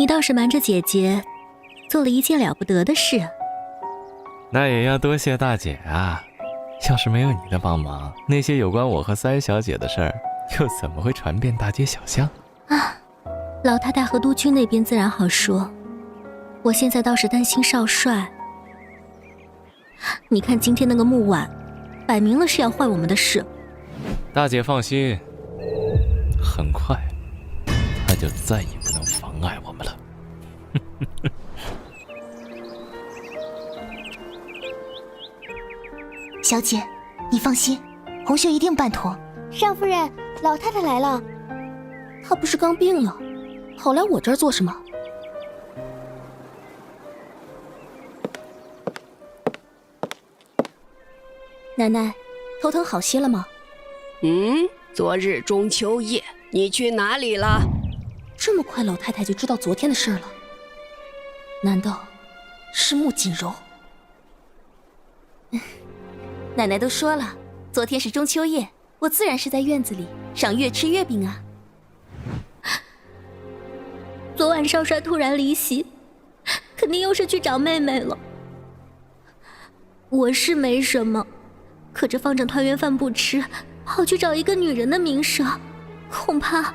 你倒是瞒着姐姐，做了一件了不得的事。那也要多谢大姐啊！要是没有你的帮忙，那些有关我和三小姐的事儿，又怎么会传遍大街小巷啊？老太太和督军那边自然好说，我现在倒是担心少帅。你看今天那个木婉，摆明了是要坏我们的事。大姐放心，很快他就再也不能妨碍我们了。小姐，你放心，红袖一定办妥。少夫人，老太太来了。她不是刚病了，跑来我这儿做什么？奶奶，头疼好些了吗？昨日中秋夜，你去哪里了？这么快，老太太就知道昨天的事了？难道是穆锦柔？奶奶都说了，昨天是中秋夜，我自然是在院子里赏月吃月饼啊。昨晚少帅突然离席，肯定又是去找妹妹了。我是没什么，可这放着团圆饭不吃，跑去找一个女人的名声，恐怕……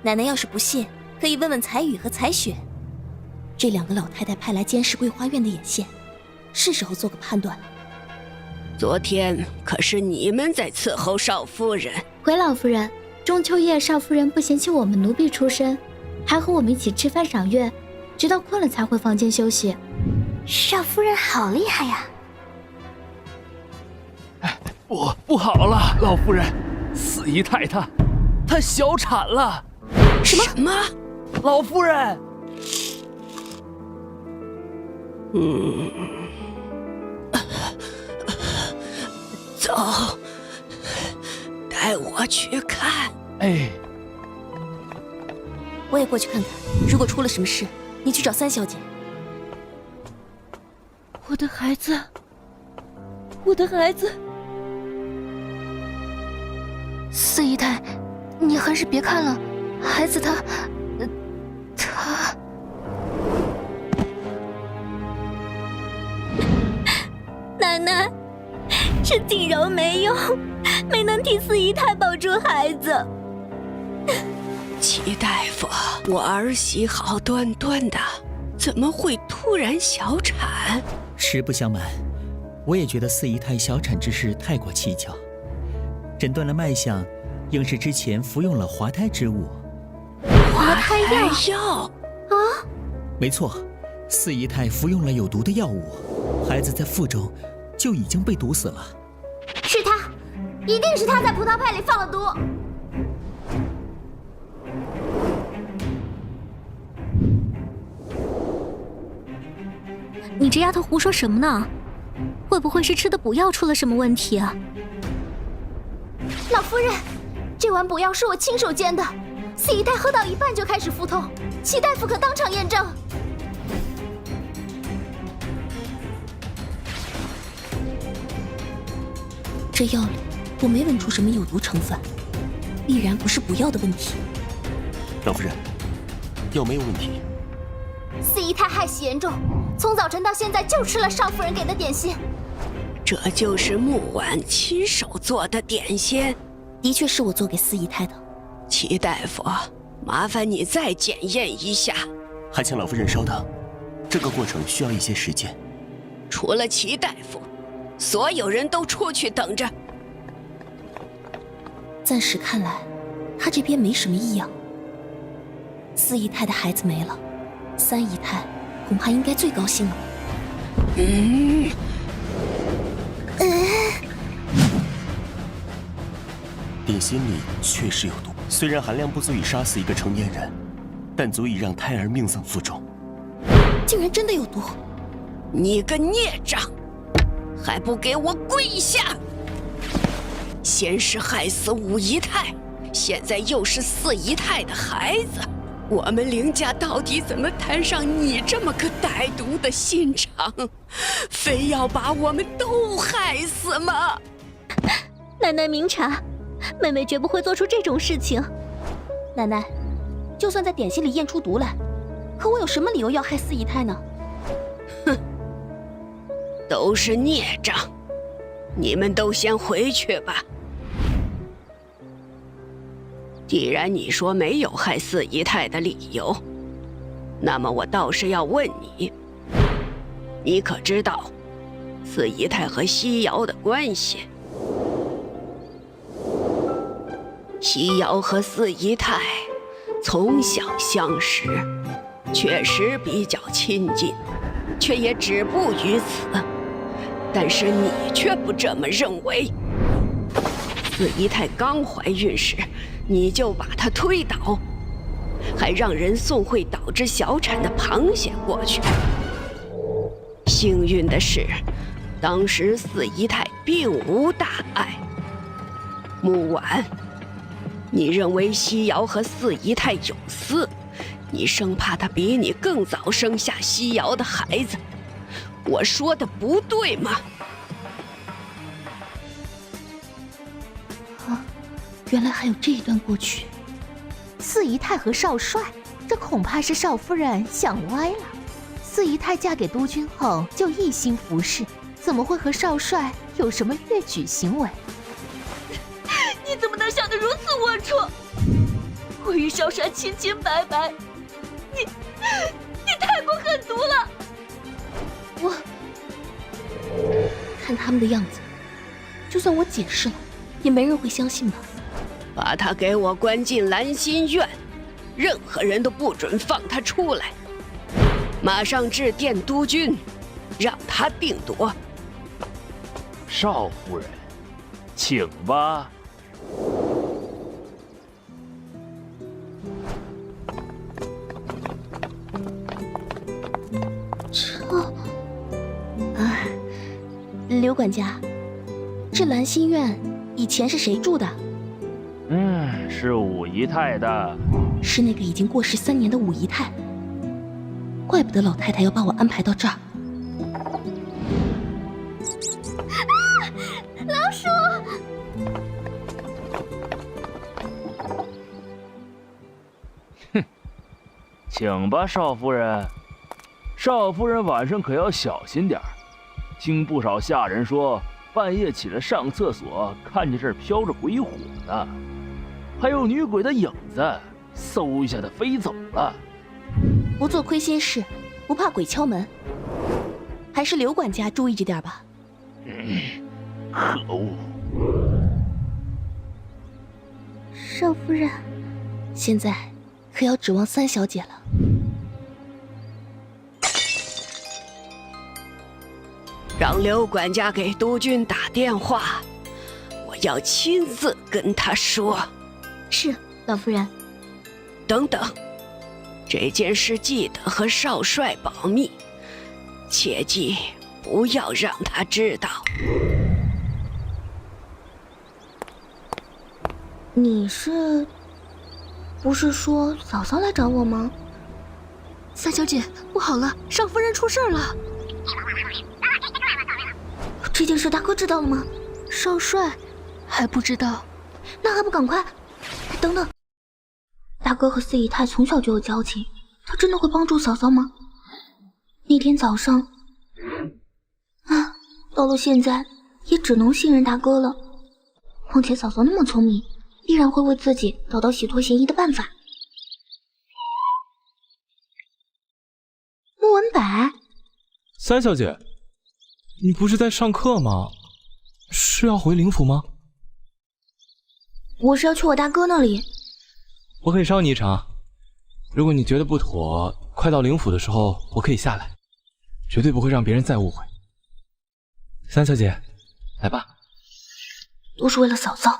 奶奶要是不信，可以问问彩雨和彩雪，这两个老太太派来监视桂花院的眼线，是时候做个判断了。昨天可是你们在伺候少夫人。回老夫人，中秋夜少夫人不嫌弃我们奴婢出身，还和我们一起吃饭赏月，直到困了才回房间休息。少夫人好厉害呀！不好了，老夫人，四姨太她小产了。什么？老夫人。走，带我去看。哎，我也过去看看，如果出了什么事，你去找三小姐。我的孩子，我的孩子。四姨太，你还是别看了，孩子他……奶奶，是锦柔没用，没能替四姨太保住孩子。齐大夫，我儿媳好端端的，怎么会突然小产？实不相瞒，我也觉得四姨太小产之事太过蹊跷。诊断了脉象，应是之前服用了滑胎之物。滑胎药啊？没错，四姨太服用了有毒的药物，孩子在腹中就已经被毒死了。是他，一定是他在葡萄派里放了毒。你这丫头胡说什么呢？会不会是吃的补药出了什么问题啊？老夫人，这碗补药是我亲手煎的，四姨太喝到一半就开始腹痛，齐大夫可当场验证。这药里我没闻出什么有毒成分，必然不是补药的问题。老夫人，药没有问题。四姨太害喜严重，从早晨到现在就吃了少夫人给的点心。这就是木婉亲手做的点心。的确是我做给四姨太的。齐大夫，麻烦你再检验一下。还请老夫人稍等，这个过程需要一些时间。除了齐大夫，所有人都出去等着。暂时看来，他这边没什么异样。四姨太的孩子没了，三姨太恐怕应该最高兴了。点心里确实有毒，虽然含量不足以杀死一个成年人，但足以让胎儿命丧腹中。竟然真的有毒！你个孽障，还不给我跪下！先是害死五姨太，现在又是四姨太的孩子，我们凌家到底怎么摊上你这么个歹毒的心肠？非要把我们都害死吗？奶奶明察，妹妹绝不会做出这种事情。奶奶，就算在点心里验出毒来，可我有什么理由要害四姨太呢？哼，都是孽障，你们都先回去吧。既然你说没有害四姨太的理由，那么我倒是要问你，你可知道四姨太和西瑶的关系？西瑶和四姨太从小相识，确实比较亲近，却也止步于此。但是你却不这么认为。四姨太刚怀孕时，你就把她推倒，还让人送会导致小产的螃蟹过去。幸运的是，当时四姨太并无大碍。木婉，你认为西瑶和四姨太有私，你生怕她比你更早生下西瑶的孩子，我说的不对吗？原来还有这一段过去。四姨太和少帅，这恐怕是少夫人想歪了。四姨太嫁给督军后就一心服侍，怎么会和少帅有什么越矩行为？你怎么能想得如此龌龊？我与少帅清清白白，你太过狠毒了！我看他们的样子，就算我解释了，也没人会相信吧。把他给我关进兰心院，任何人都不准放他出来。马上致电督军，让他定夺。少夫人，请吧。刘管家，这兰心院以前是谁住的？是五姨太的。是那个已经过世3年的五姨太。怪不得老太太要把我安排到这儿。老鼠！哼，请吧，少夫人。少夫人晚上可要小心点儿。听不少下人说，半夜起来上厕所，看见这儿飘着鬼火呢，还有女鬼的影子，嗖一下的飞走了。不做亏心事，不怕鬼敲门。还是刘管家注意着点吧。可恶！少夫人，现在可要指望三小姐了。让刘管家给督军打电话，我要亲自跟他说。是，老夫人。等等，这件事记得和少帅保密，切记不要让他知道。你不是说嫂嫂来找我吗？三小姐，不好了，少夫人出事了。这件事大哥知道了吗？少帅还不知道，那还不赶快！等等，大哥和四姨太从小就有交情，他真的会帮助嫂嫂吗？那天早上，到了现在也只能信任大哥了。况且嫂嫂那么聪明，必然会为自己找到洗脱嫌疑的办法。穆文柏，三小姐，你不是在上课吗？是要回灵府吗？我是要去我大哥那里。我可以捎你一程，如果你觉得不妥，快到灵府的时候我可以下来，绝对不会让别人再误会。三小姐，来吧。都是为了嫂嫂。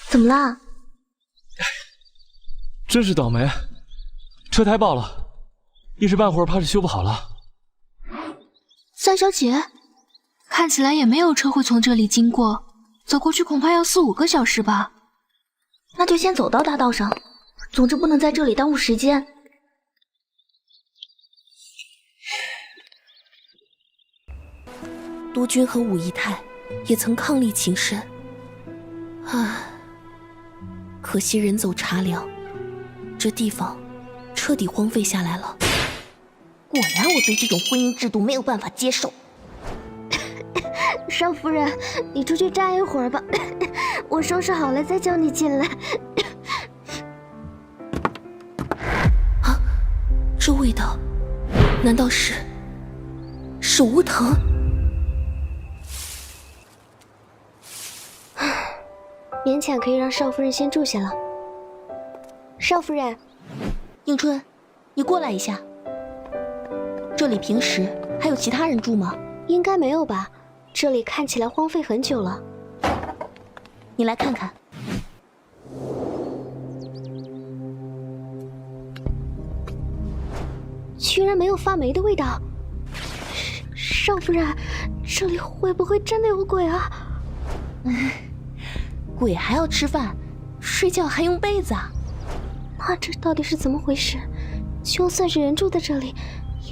怎么啦？真是倒霉，车胎爆了，一时半会儿怕是修不好了。三小姐，看起来也没有车会从这里经过，走过去恐怕要4、5个小时吧。那就先走到大道上，总之不能在这里耽误时间。督军和五姨太也曾伉俪情深，可惜人走茶凉，这地方彻底荒废下来了。果然，我对这种婚姻制度没有办法接受。少夫人，你出去站一会儿吧，我收拾好了再叫你进来。啊，这味道，难道是无藤？勉强可以让少夫人先住下了。少夫人，迎春，你过来一下。这里平时还有其他人住吗？应该没有吧？这里看起来荒废很久了。你来看看。居然没有发霉的味道。少夫人，这里会不会真的有鬼啊？鬼还要吃饭，睡觉还用被子啊？那这到底是怎么回事？就算是人住在这里，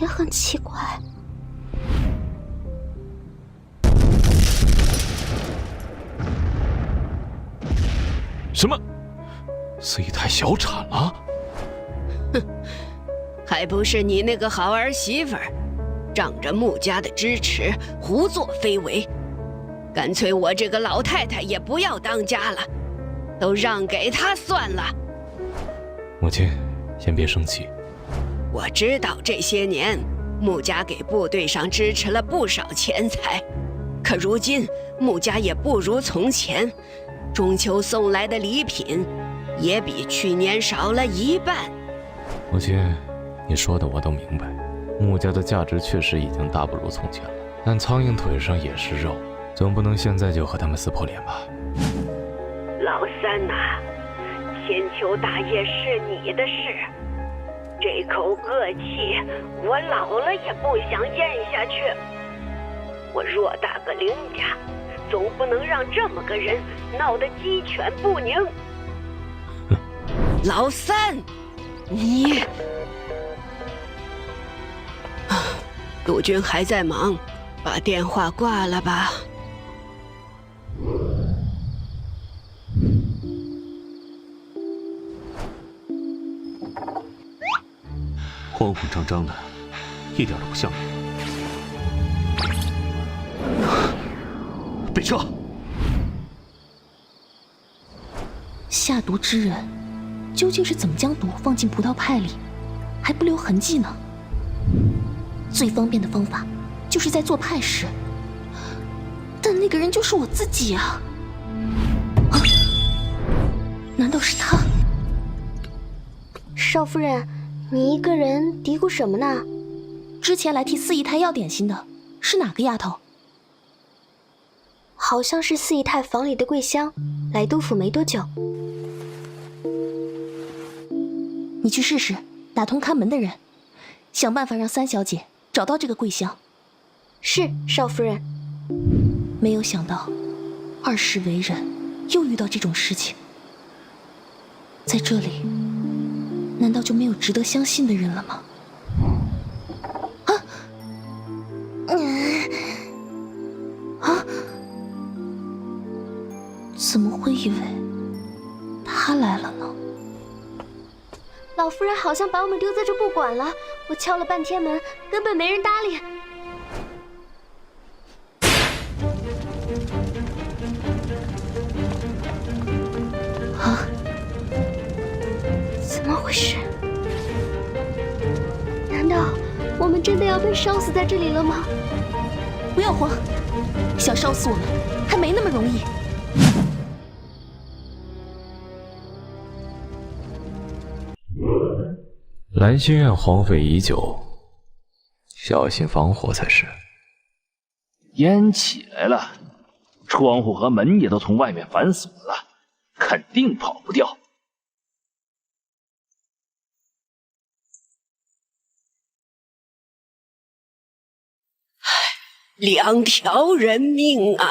也很奇怪。什么？四姨太小产了？哼，还不是你那个好儿媳妇儿，仗着穆家的支持胡作非为，干脆我这个老太太也不要当家了，都让给她算了。母亲，先别生气。我知道这些年穆家给部队上支持了不少钱财，可如今穆家也不如从前。中秋送来的礼品，也比去年少了1半。母亲，你说的我都明白，穆家的价值确实已经大不如从前了，但苍蝇腿上也是肉，总不能现在就和他们撕破脸吧？老三呐，千秋大业是你的事，这口恶气我老了也不想咽下去。我偌大个林家，总不能让这么个人闹得鸡犬不宁。老三，你……督军还在忙，把电话挂了吧。慌慌张张的，一点都不像人。备车！下毒之人究竟是怎么将毒放进葡萄派里，还不留痕迹呢？最方便的方法就是在做派时，但那个人就是我自己啊！难道是他？少夫人，你一个人嘀咕什么呢？之前来替四姨太要点心的是哪个丫头？好像是四姨太房里的桂香，来督府没多久。你去试试，打通看门的人，想办法让三小姐找到这个桂香。是，少夫人。没有想到，2世为人又遇到这种事情，在这里，难道就没有值得相信的人了吗？怎么会以为他来了呢？老夫人好像把我们丢在这不管了，我敲了半天门，根本没人搭理。啊！怎么回事？难道我们真的要被烧死在这里了吗？不要慌，想烧死我们还没那么容易。兰心院荒废已久，小心防火才是。烟起来了，窗户和门也都从外面反锁了，肯定跑不掉。2条人命啊！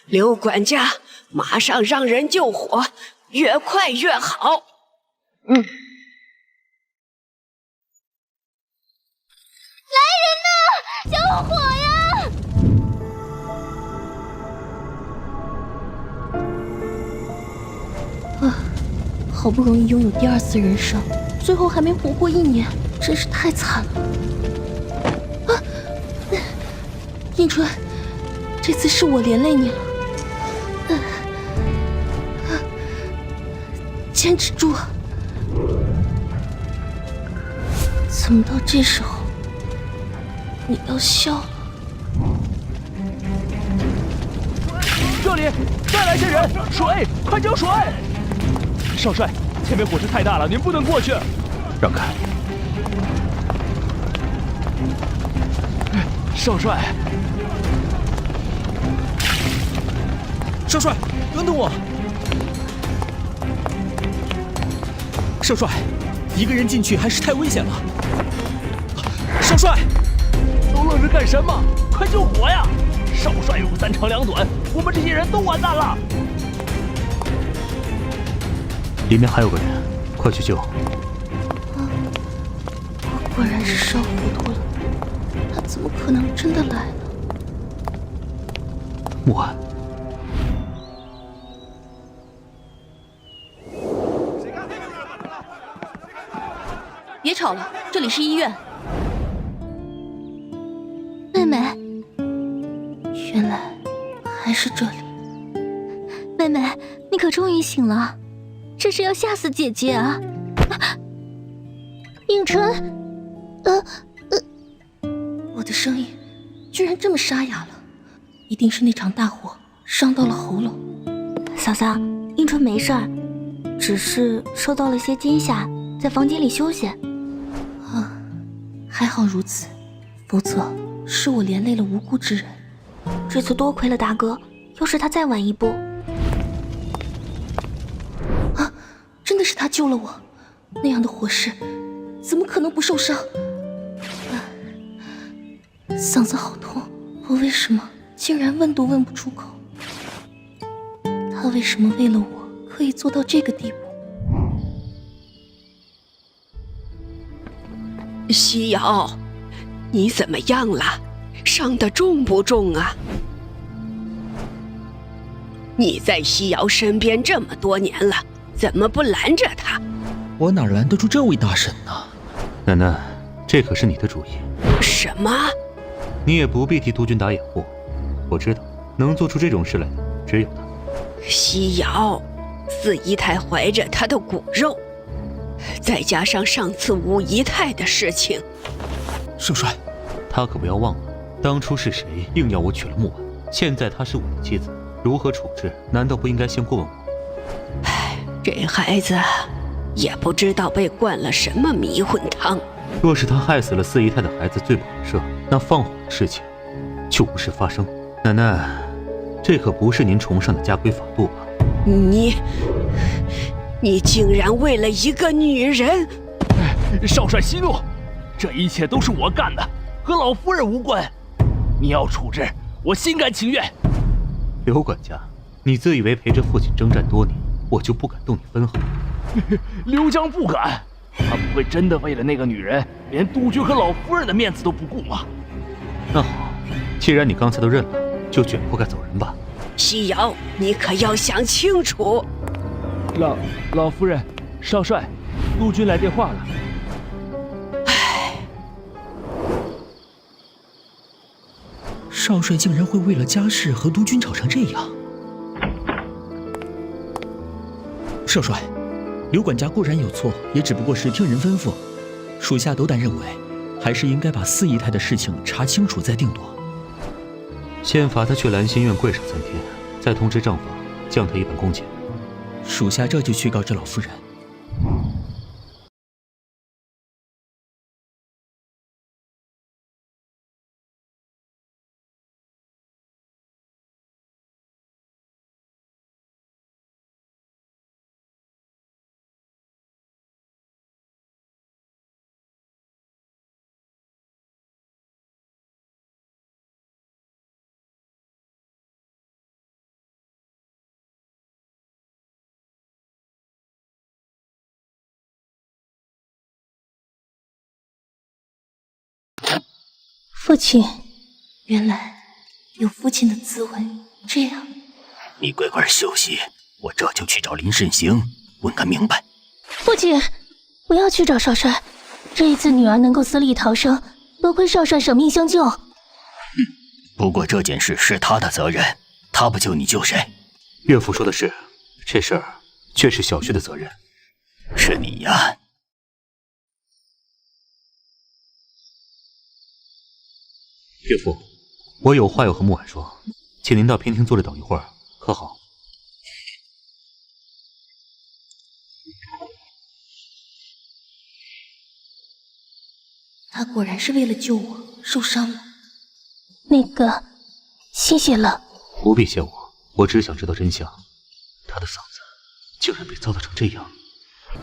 刘管家，马上让人救火，越快越好。来人呐！救火呀！好不容易拥有第2次人生，最后还没活过1年，真是太惨了。啊，迎春，这次是我连累你了。坚持住！怎么到这时候，你要笑了？这里再来些人，水，快浇水！少帅，前面火势太大了，您不能过去。让开！少帅，少帅，等等我！少帅，一个人进去还是太危险了。少帅，都愣着干什么？快救火呀！少帅如3长2短，我们这些人都完蛋了。里面还有个人，快去救！我果然是烧糊涂了，他怎么可能真的来呢？木安，别吵了，这里是医院。妹妹，原来还是这里。妹妹，你可终于醒了，这是要吓死姐姐啊！应春，我的声音居然这么沙哑了，一定是那场大火伤到了喉咙。嫂嫂，应春没事儿，只是受到了些惊吓，在房间里休息。还好如此，否则是我连累了无辜之人。这次多亏了大哥，要是他再晚一步……真的是他救了我，那样的火势，怎么可能不受伤？嗓子好痛，我为什么竟然问都问不出口？他为什么为了我可以做到这个地步？西瑶，你怎么样了？伤得重不重啊？你在西瑶身边这么多年了，怎么不拦着他？我哪拦得住这位大神呢？奶奶，这可是你的主意。什么？你也不必替督军打掩护，我知道能做出这种事来的只有他。西瑶，四姨太怀着她的骨肉，再加上上次五姨太的事情，少帅，他可不要忘了，当初是谁硬要我娶了木婉，现在她是我的妻子，如何处置？难道不应该先过问我？唉，这孩子也不知道被灌了什么迷魂汤。若是他害死了四姨太的孩子，罪不可赦，那放火的事情就无事发生。奶奶，这可不是您崇尚的家规法度吧？你竟然为了一个女人！少帅息怒，这一切都是我干的，和老夫人无关。你要处置，我心甘情愿。刘管家，你自以为陪着父亲征战多年，我就不敢动你分毫？刘江不敢，他不会真的为了那个女人，连督军和老夫人的面子都不顾吗？那好，既然你刚才都认了，就卷铺盖走人吧。西瑶，你可要想清楚。老夫人，少帅，督军来电话了。唉，少帅竟然会为了家事和督军吵成这样。少帅，刘管家固然有错，也只不过是听人吩咐。属下斗胆认为，还是应该把四姨太的事情查清楚再定夺。先罚他去兰心院跪上3天，再通知账房降他1半工钱。属下这就去告知老夫人。父亲，原来有父亲的滋味这样。你乖乖休息，我这就去找林慎行，问个明白。父亲，不要去找少帅。这一次女儿能够死里逃生，多亏少帅舍命相救。不过这件事是他的责任，他不救你救谁？岳父说的是，这事儿却是小旭的责任。是你呀。岳父，我有话要和慕婉说，请您到偏厅坐着等一会儿，可好？他果然是为了救我受伤了。那个，谢谢了。不必谢我，我只想知道真相。他的嗓子竟然被糟蹋成这样。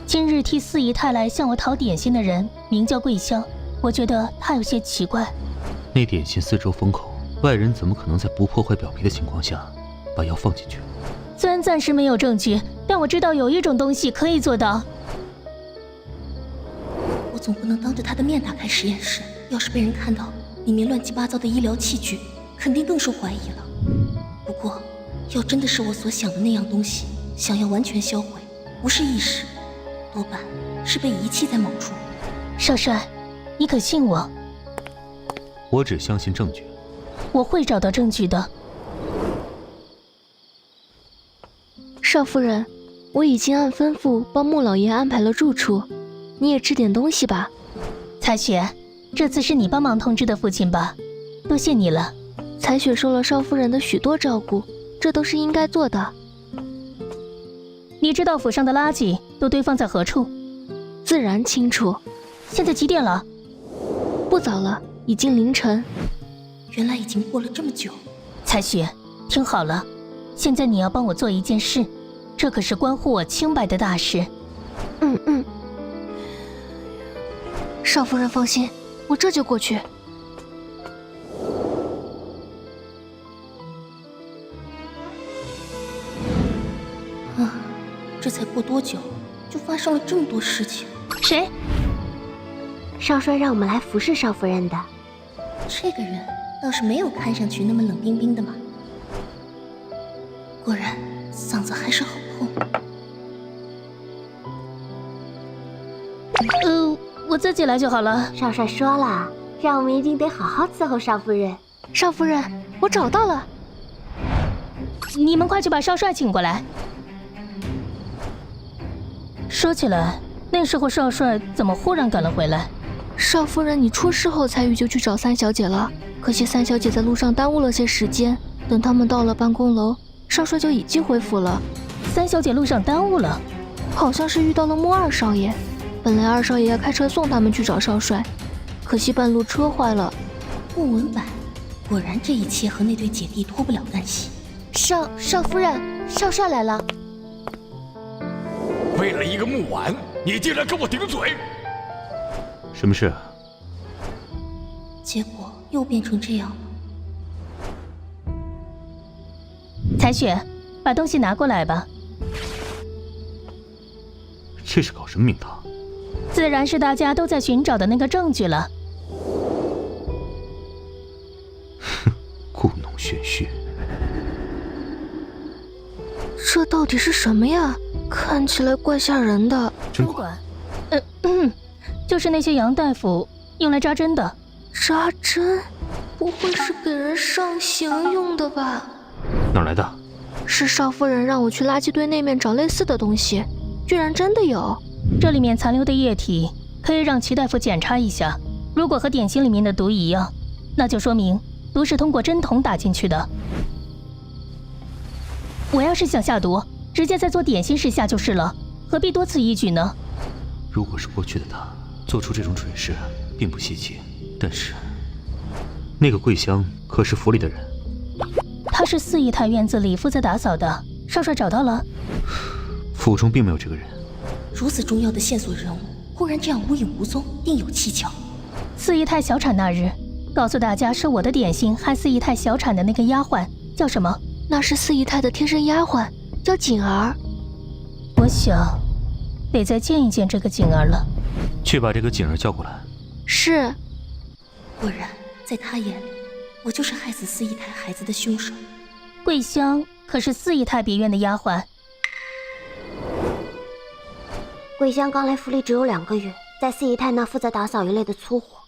今日替四姨太来向我讨点心的人名叫桂香，我觉得他有些奇怪。那点心四周封口，外人怎么可能在不破坏表皮的情况下把药放进去？虽然暂时没有证据，但我知道有一种东西可以做到。我总不能当着他的面打开实验室，要是被人看到里面乱七八糟的医疗器具，肯定更受怀疑了。不过，要真的是我所想的那样东西，想要完全销毁，不是一时，多半是被遗弃在某处。少帅，你可信我？我只相信证据。我会找到证据的。少夫人，我已经按吩咐帮穆老爷安排了住处，你也吃点东西吧。彩雪，这次是你帮忙通知的父亲吧？多谢你了。彩雪受了少夫人的许多照顾，这都是应该做的。你知道府上的垃圾都堆放在何处？自然清楚。现在几点了？不早了，已经凌晨。原来已经过了这么久。彩雪，听好了，现在你要帮我做一件事，这可是关乎我清白的大事。少夫人放心，我这就过去。这才过多久，就发生了这么多事情？谁？少帅让我们来服侍少夫人的。这个人倒是没有看上去那么冷冰冰的嘛。果然，嗓子还是好痛。我自己来就好了。少帅说了，让我们一定得好好伺候少夫人。少夫人，我找到了。你们快去把少帅请过来。说起来，那时候少帅怎么忽然赶了回来？少夫人，你出事后才雨就去找三小姐了，可惜三小姐在路上耽误了些时间。等他们到了办公楼，少帅就已经回府了。三小姐路上耽误了，好像是遇到了穆二少爷。本来二少爷要开车送他们去找少帅，可惜半路车坏了。穆文柏，果然这一切和那对姐弟脱不了干系。少夫人，少帅来了。为了一个木婉，你竟然跟我顶嘴！什么事啊？结果又变成这样了。彩雪，把东西拿过来吧。这是搞什么名堂？自然是大家都在寻找的那个证据了。哼，故弄玄虚。这到底是什么呀？看起来怪吓人的。针管。就是那些杨大夫用来扎针的。扎针？不会是给人上刑用的吧？哪来的？是少夫人让我去垃圾堆那面找类似的东西，居然真的有。这里面残留的液体可以让齐大夫检查一下，如果和点心里面的毒一样，那就说明毒是通过针筒打进去的。我要是想下毒，直接在做点心时下就是了，何必多此一举呢？如果是过去的他做出这种蠢事，并不稀奇。但是，那个桂香可是府里的人。他是四姨太院子里负责打扫的，少帅找到了。府中并没有这个人。如此重要的线索人物，忽然这样无影无踪，定有蹊跷。四姨太小产那日，告诉大家是我的点心害四姨太小产的那个丫鬟叫什么？那是四姨太的贴身丫鬟，叫锦儿。我想，得再见一见这个锦儿了。去把这个锦儿叫过来。是。果然，在他眼里，我就是害死四姨太孩子的凶手。桂香可是四姨太别院的丫鬟。桂香刚来府里只有2个月，在四姨太那负责打扫一类的粗活。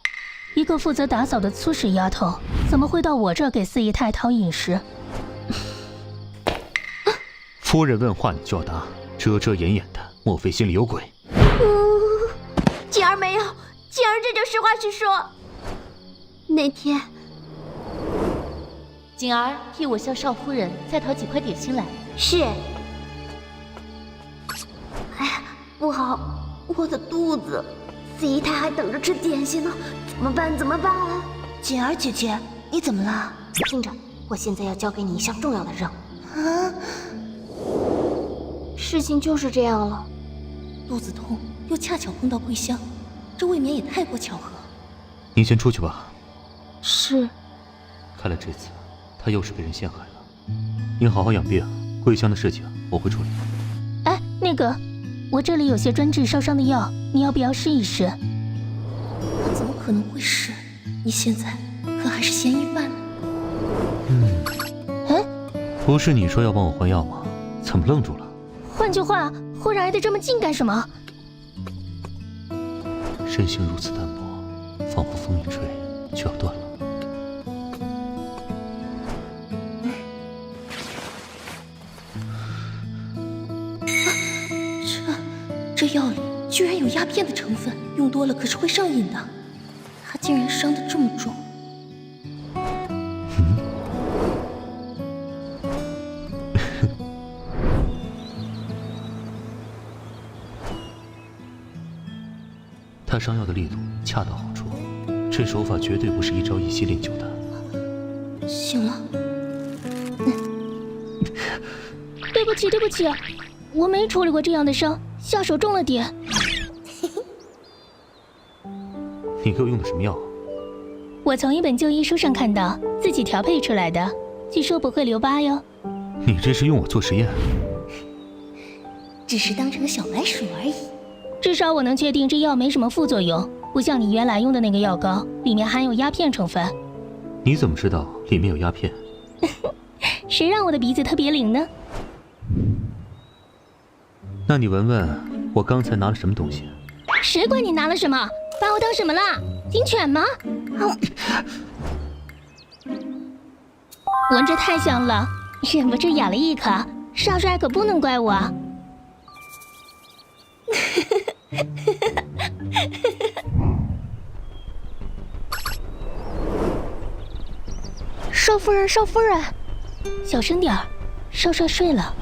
一个负责打扫的粗使丫头，怎么会到我这儿给四姨太讨饮食？夫人问话你就要答，遮遮掩掩的，莫非心里有鬼？锦儿没有，锦儿这就实话实说。那天，锦儿替我向少夫人再讨几块点心来。是。哎呀，不好，我的肚子，四姨太还等着吃点心呢，怎么办？怎么办？锦儿姐姐，你怎么了？听着，我现在要交给你一项重要的任务。啊！事情就是这样了。肚子痛，又恰巧碰到桂香，这未免也太过巧合。您先出去吧。是。看来这次他又是被人陷害了。您好好养病，桂香的事情我会处理。哎，那个，我这里有些专治烧伤的药，你要不要试一试？他怎么可能会试？你现在可还是嫌疑犯呢。不是你说要帮我换药吗？怎么愣住了？换句话，忽然挨得这么近干什么？身形如此单薄，仿佛风一吹就要断了。这药里居然有鸦片的成分，用多了可是会上瘾的。他竟然伤得这么重。他伤药的力度恰到好处，这手法绝对不是一朝一夕练就的。醒了。对不起，对不起，我没处理过这样的伤，下手重了点。你给我用的什么药？我从一本旧医书上看到，自己调配出来的，据说不会留疤哟。你这是用我做实验？只是当成个小白鼠而已。至少我能确定这药没什么副作用，不像你原来用的那个药膏，里面含有鸦片成分。你怎么知道里面有鸦片？谁让我的鼻子特别灵呢？那你闻闻我刚才拿了什么东西？谁管你拿了什么？把我当什么啦？警犬吗？闻着太香了，忍不住咬了一口。少帅可不能怪我啊！少夫人，少夫人，小声点儿，少帅睡了。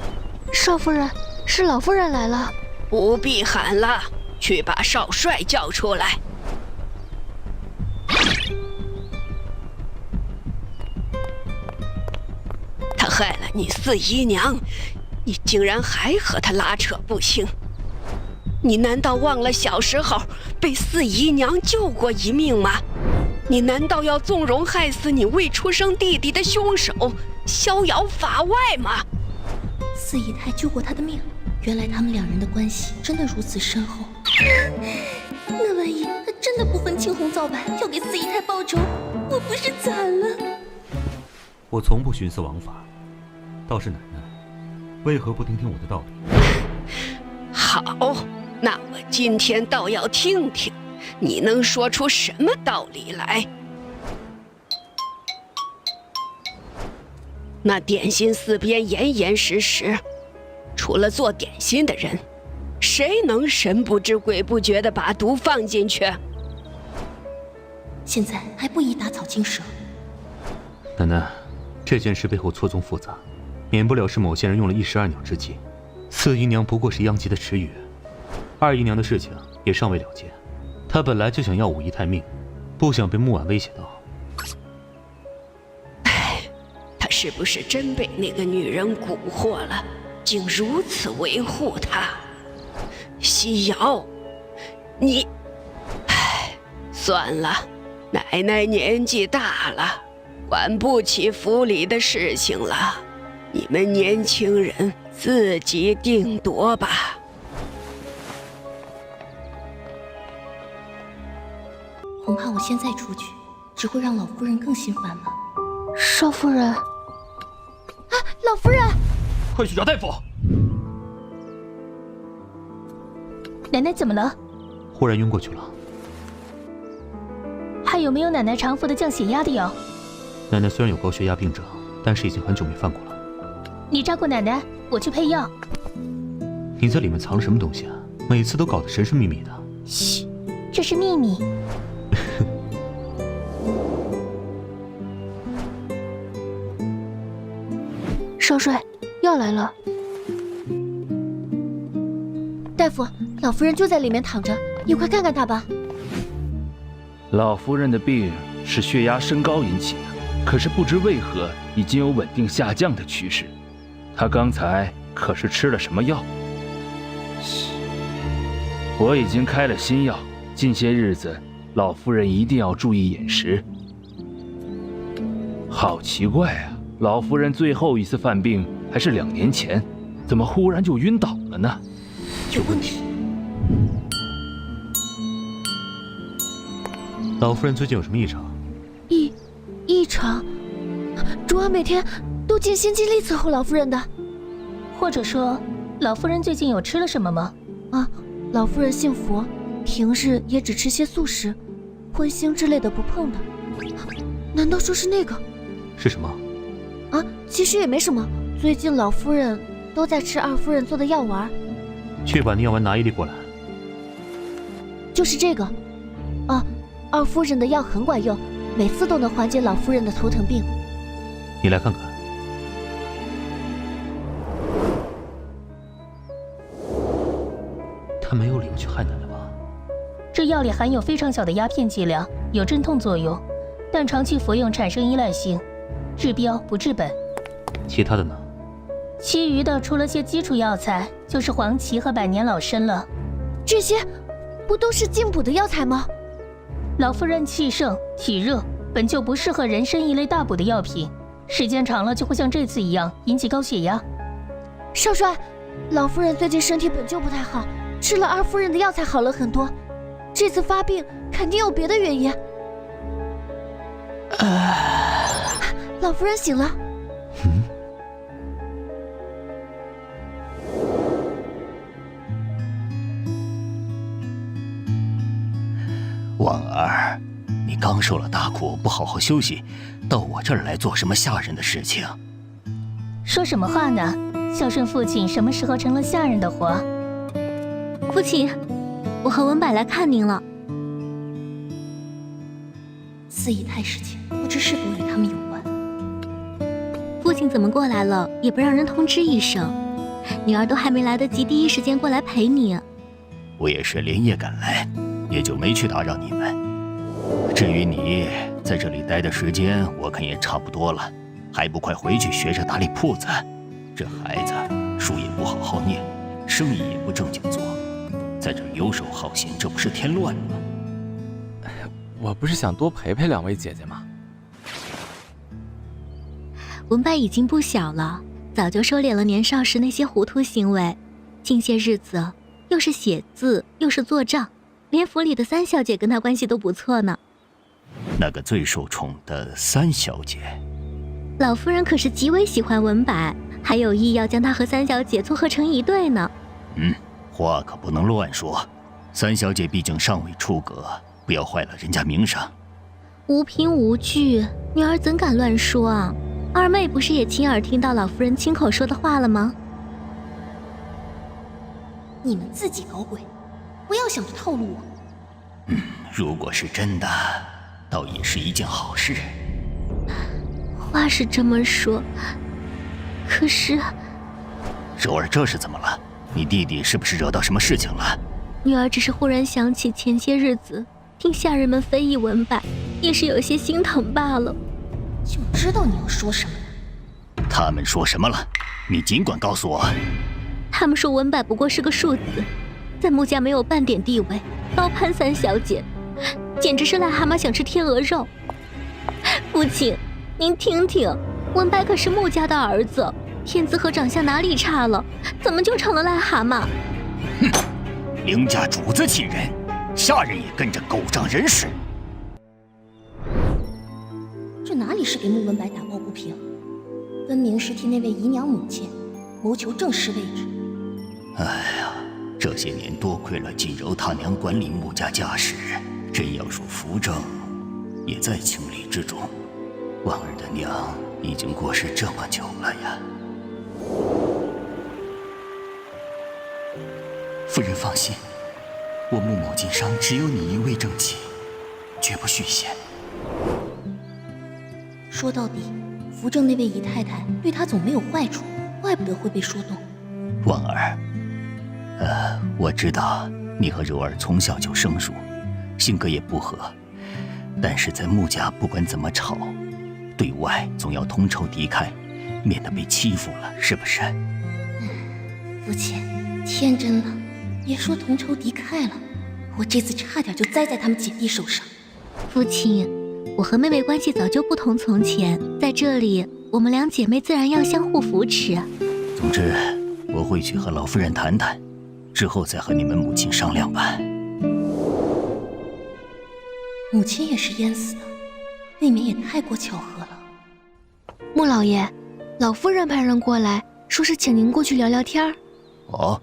少夫人，是老夫人来了。不必喊了，去把少帅叫出来。他害了你四姨娘，你竟然还和他拉扯不清。你难道忘了小时候被四姨娘救过一命吗？你难道要纵容害死你未出生弟弟的凶手逍遥法外吗？四姨太救过他的命，原来他们两人的关系真的如此深厚。那万一他真的不分青红皂白要给四姨太报仇，我不是惨了？我从不徇私枉法，倒是奶奶，为何不听听我的道理？好，那我今天倒要听听你能说出什么道理来。那点心四边严严实实，除了做点心的人，谁能神不知鬼不觉地把毒放进去？现在还不宜打草惊蛇。奶奶，这件事背后错综复杂，免不了是某些人用了一石二鸟之计。四姨娘不过是殃及的池鱼，二姨娘的事情也尚未了结。她本来就想要五姨太命，不想被木婉威胁到。他是不是真被那个女人蛊惑了，竟如此维护她？西瑶，你……算了，奶奶年纪大了，管不起府里的事情了。你们年轻人自己定夺吧。恐怕我现在出去，只会让老夫人更心烦了。少夫人，啊，老夫人，快去找大夫！奶奶怎么了？忽然晕过去了。还有没有奶奶常服的降血压的药？奶奶虽然有高血压病症，但是已经很久没犯过了。你照顾奶奶，我去配药。你在里面藏了什么东西啊？每次都搞得神神秘秘的。嘘，这是秘密。少帅，药来了。大夫，老夫人就在里面躺着，你快看看她吧。老夫人的病是血压升高引起的，可是不知为何已经有稳定下降的趋势。她刚才可是吃了什么药？嘘，我已经开了新药，近些日子老夫人一定要注意饮食。好奇怪啊，老夫人最后一次犯病还是2年前，怎么忽然就晕倒了呢？有问题。老夫人最近有什么异常？异常？主儿每天都尽心尽力伺候老夫人的。或者说，老夫人最近有吃了什么吗？啊，老夫人信佛，平日也只吃些素食，荤腥之类的不碰的。难道说是那个？是什么？啊，其实也没什么。最近老夫人都在吃二夫人做的药丸。去把那药丸拿1粒过来。就是这个。啊，二夫人的药很管用，每次都能缓解老夫人的头疼病。你来看看。他没有理由去害奶奶吧？这药里含有非常小的鸦片剂量，有镇痛作用，但长期服用产生依赖性，治标不治本。其他的呢？其余的除了些基础药材，就是黄芪和百年老参了。这些不都是进补的药材吗？老夫人气盛体热，本就不适合人参一类大补的药品，时间长了就会像这次一样引起高血压。少帅，老夫人最近身体本就不太好，吃了二夫人的药才好了很多，这次发病肯定有别的原因。老夫人醒了。婉儿，你刚受了大苦，不好好休息，到我这儿来做什么下人的事情？说什么话呢？孝顺父亲什么时候成了下人的活？父亲，我和文柏来看您了。四姨太事情，不知是否与他们有关？父亲怎么过来了，也不让人通知一声，女儿都还没来得及第一时间过来陪你。我也是连夜赶来，也就没去打扰你们。至于你在这里待的时间，我看也差不多了，还不快回去学着打理铺子？这孩子书也不好好念，生意也不正经做，在这游手好闲，这不是添乱吗？我不是想多陪陪2位姐姐吗？文柏已经不小了，早就收敛了年少时那些糊涂行为。近些日子又是写字又是做账，连府里的3小姐跟他关系都不错呢。那个最受宠的3小姐，老夫人可是极为喜欢文柏，还有意要将她和3小姐撮合成一对呢。话可不能乱说，3小姐毕竟尚未出阁，不要坏了人家名声。无凭无据，女儿怎敢乱说啊？二妹不是也亲耳听到老夫人亲口说的话了吗？你们自己搞鬼，不要想着套路我。如果是真的，倒也是一件好事。话是这么说，可是……柔儿，这是怎么了？你弟弟是不是惹到什么事情了？女儿只是忽然想起前些日子听下人们非议文柏，也是有些心疼罢了。就知道你要说什么。他们说什么了？你尽管告诉我。他们说文柏不过是个庶子，在穆家没有半点地位，高攀3小姐，简直是癞蛤蟆想吃天鹅肉。父亲，您听听，文柏可是穆家的儿子，天资和长相哪里差了，怎么就成了癞蛤蟆？凌家主子欺人，下人也跟着狗仗人势。这哪里是给穆文柏打抱不平，分明是替那位姨娘母亲谋求正式位置。哎呀，这些年多亏了锦柔他娘管理穆家家事，真要说扶正，也在情理之中。婉儿的娘已经过世这么久了呀。夫人放心，我穆某经商只有你一位正妻，绝不续弦。说到底，扶正那位姨太太对他总没有坏处，怪不得会被说动。婉儿，我知道你和柔儿从小就生疏，性格也不合，但是在穆家不管怎么吵，对外总要同仇敌忾，免得被欺负了，是不是？父亲，天真了，别说同仇敌忾了，我这次差点就栽在他们姐弟手上。父亲，我和妹妹关系早就不同从前，在这里我们两姐妹自然要相互扶持。总之，我会去和老夫人谈谈，之后再和你们母亲商量吧。母亲也是淹死的，未免也太过巧合了。穆老爷，老夫人派人过来，说是请您过去聊聊天儿。哦。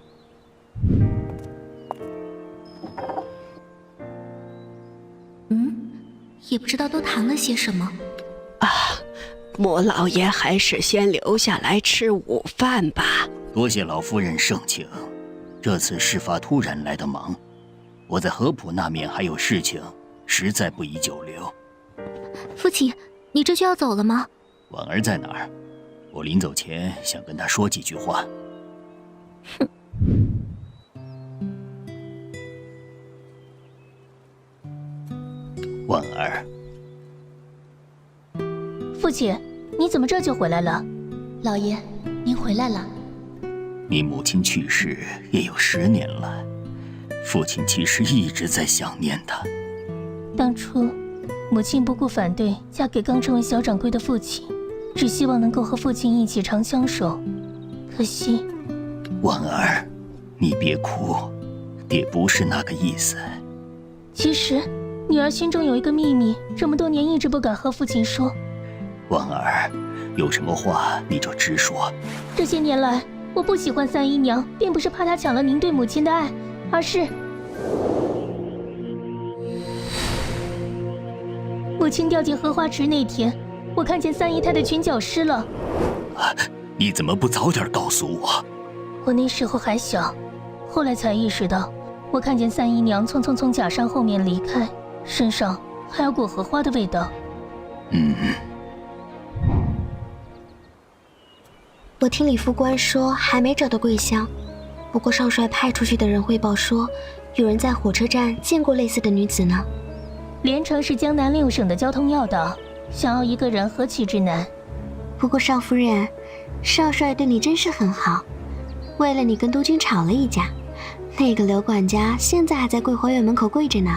也不知道都谈了些什么。穆老爷还是先留下来吃午饭吧。多谢老夫人盛情，这次事发突然来得忙，我在合浦那面还有事情，实在不宜久留。父亲，你这就要走了吗？婉儿在哪儿？我临走前想跟她说几句话。哼。婉儿，父亲，你怎么这就回来了？老爷，您回来了。你母亲去世也有10年了，父亲其实一直在想念她。当初，母亲不顾反对，嫁给刚成为小掌柜的父亲，只希望能够和父亲一起长相守。可惜，婉儿，你别哭，爹不是那个意思。其实，女儿心中有一个秘密，这么多年一直不敢和父亲说。婉儿，有什么话你就直说。这些年来，我不喜欢三姨娘，并不是怕她抢了您对母亲的爱，而是母亲掉进荷花池那天，我看见三姨太的裙角湿了。你怎么不早点告诉我？我那时候还小，后来才意识到，我看见三姨娘匆匆从假山后面离开，身上还有裹荷花的味道。我听李副官说还没找到桂香，不过少帅派出去的人汇报说，有人在火车站见过类似的女子呢。连城是江南6省的交通要道，想要一个人何其之难。不过少夫人，少帅对你真是很好，为了你跟督军吵了一架，那个刘管家现在还在桂花院门口跪着呢。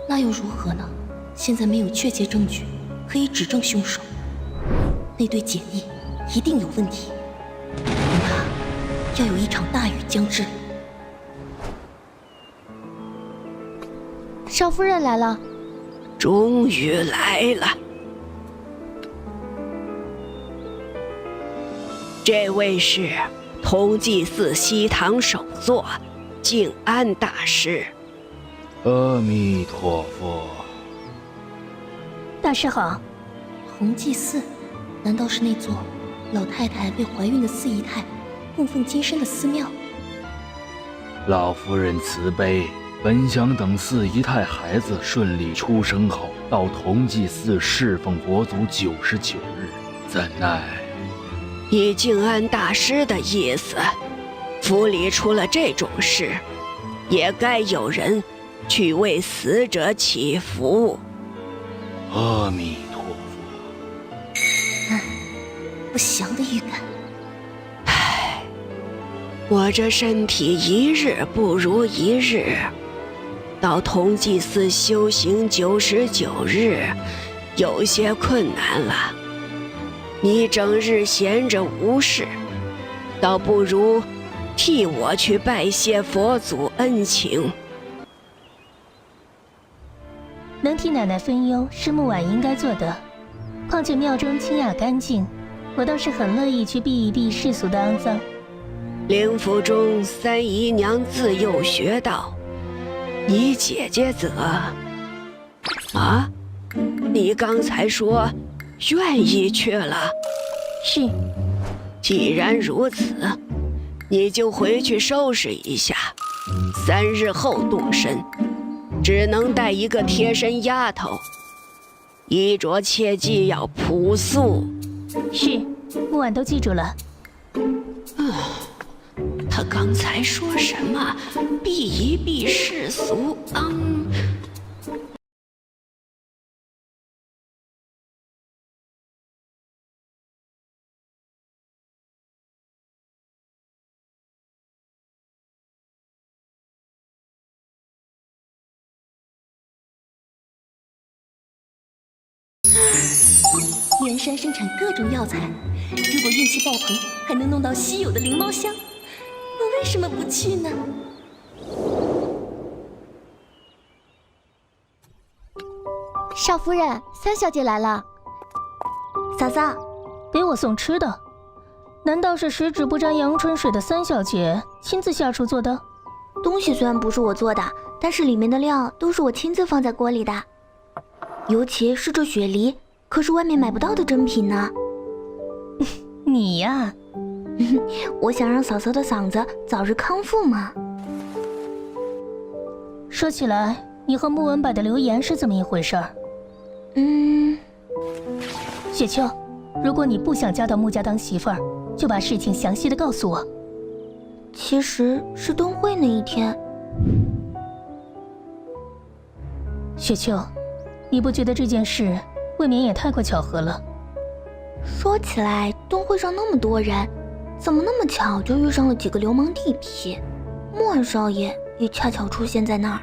那又如何呢？现在没有确切证据可以指证凶手，那对姐弟一定有问题，恐怕要有一场大雨将至。少夫人来了。终于来了。这位是同济寺西堂首座静安大师。阿弥陀佛。大师好。同济寺，难道是那座老太太被怀孕的四姨太供奉金身的寺庙？老夫人慈悲，本想等四姨太孩子顺利出生后，到同济寺侍奉佛祖99日，怎奈以静安大师的意思，府里出了这种事，也该有人去为死者祈福。阿弥陀佛。不祥的预感。唉，我这身体一日不如一日，到同济寺修行99日，有些困难了。你整日闲着无事，倒不如替我去拜谢佛祖恩情。能替奶奶分忧，是木婉应该做的。况且庙中清雅干净，我倒是很乐意去避一避世俗的肮脏。灵府中三姨娘自幼学道，你姐姐则……啊，你刚才说愿意去了？是。既然如此，你就回去收拾一下，3日后动身，只能带一个贴身丫头，衣着切记要朴素。是，木婉都记住了。他刚才说什么？避一避世俗。燕山生产各种药材，如果运气爆棚，还能弄到稀有的灵猫香，我为什么不去呢？少夫人，三小姐来了。嫂嫂，给我送吃的，难道是十指不沾阳春水的三小姐亲自下厨做的？东西虽然不是我做的，但是里面的料都是我亲自放在锅里的，尤其是这雪梨，可是外面买不到的珍品呢。你呀，我想让嫂嫂的嗓子早日康复嘛。说起来，你和穆文柏的流言是怎么一回事？雪秋，如果你不想嫁到穆家当媳妇儿，就把事情详细的告诉我。其实是灯会那一天。雪秋，你不觉得这件事未免也太过巧合了？说起来，灯会上那么多人，怎么那么巧就遇上了几个流氓地痞？莫二少爷也恰巧出现在那儿。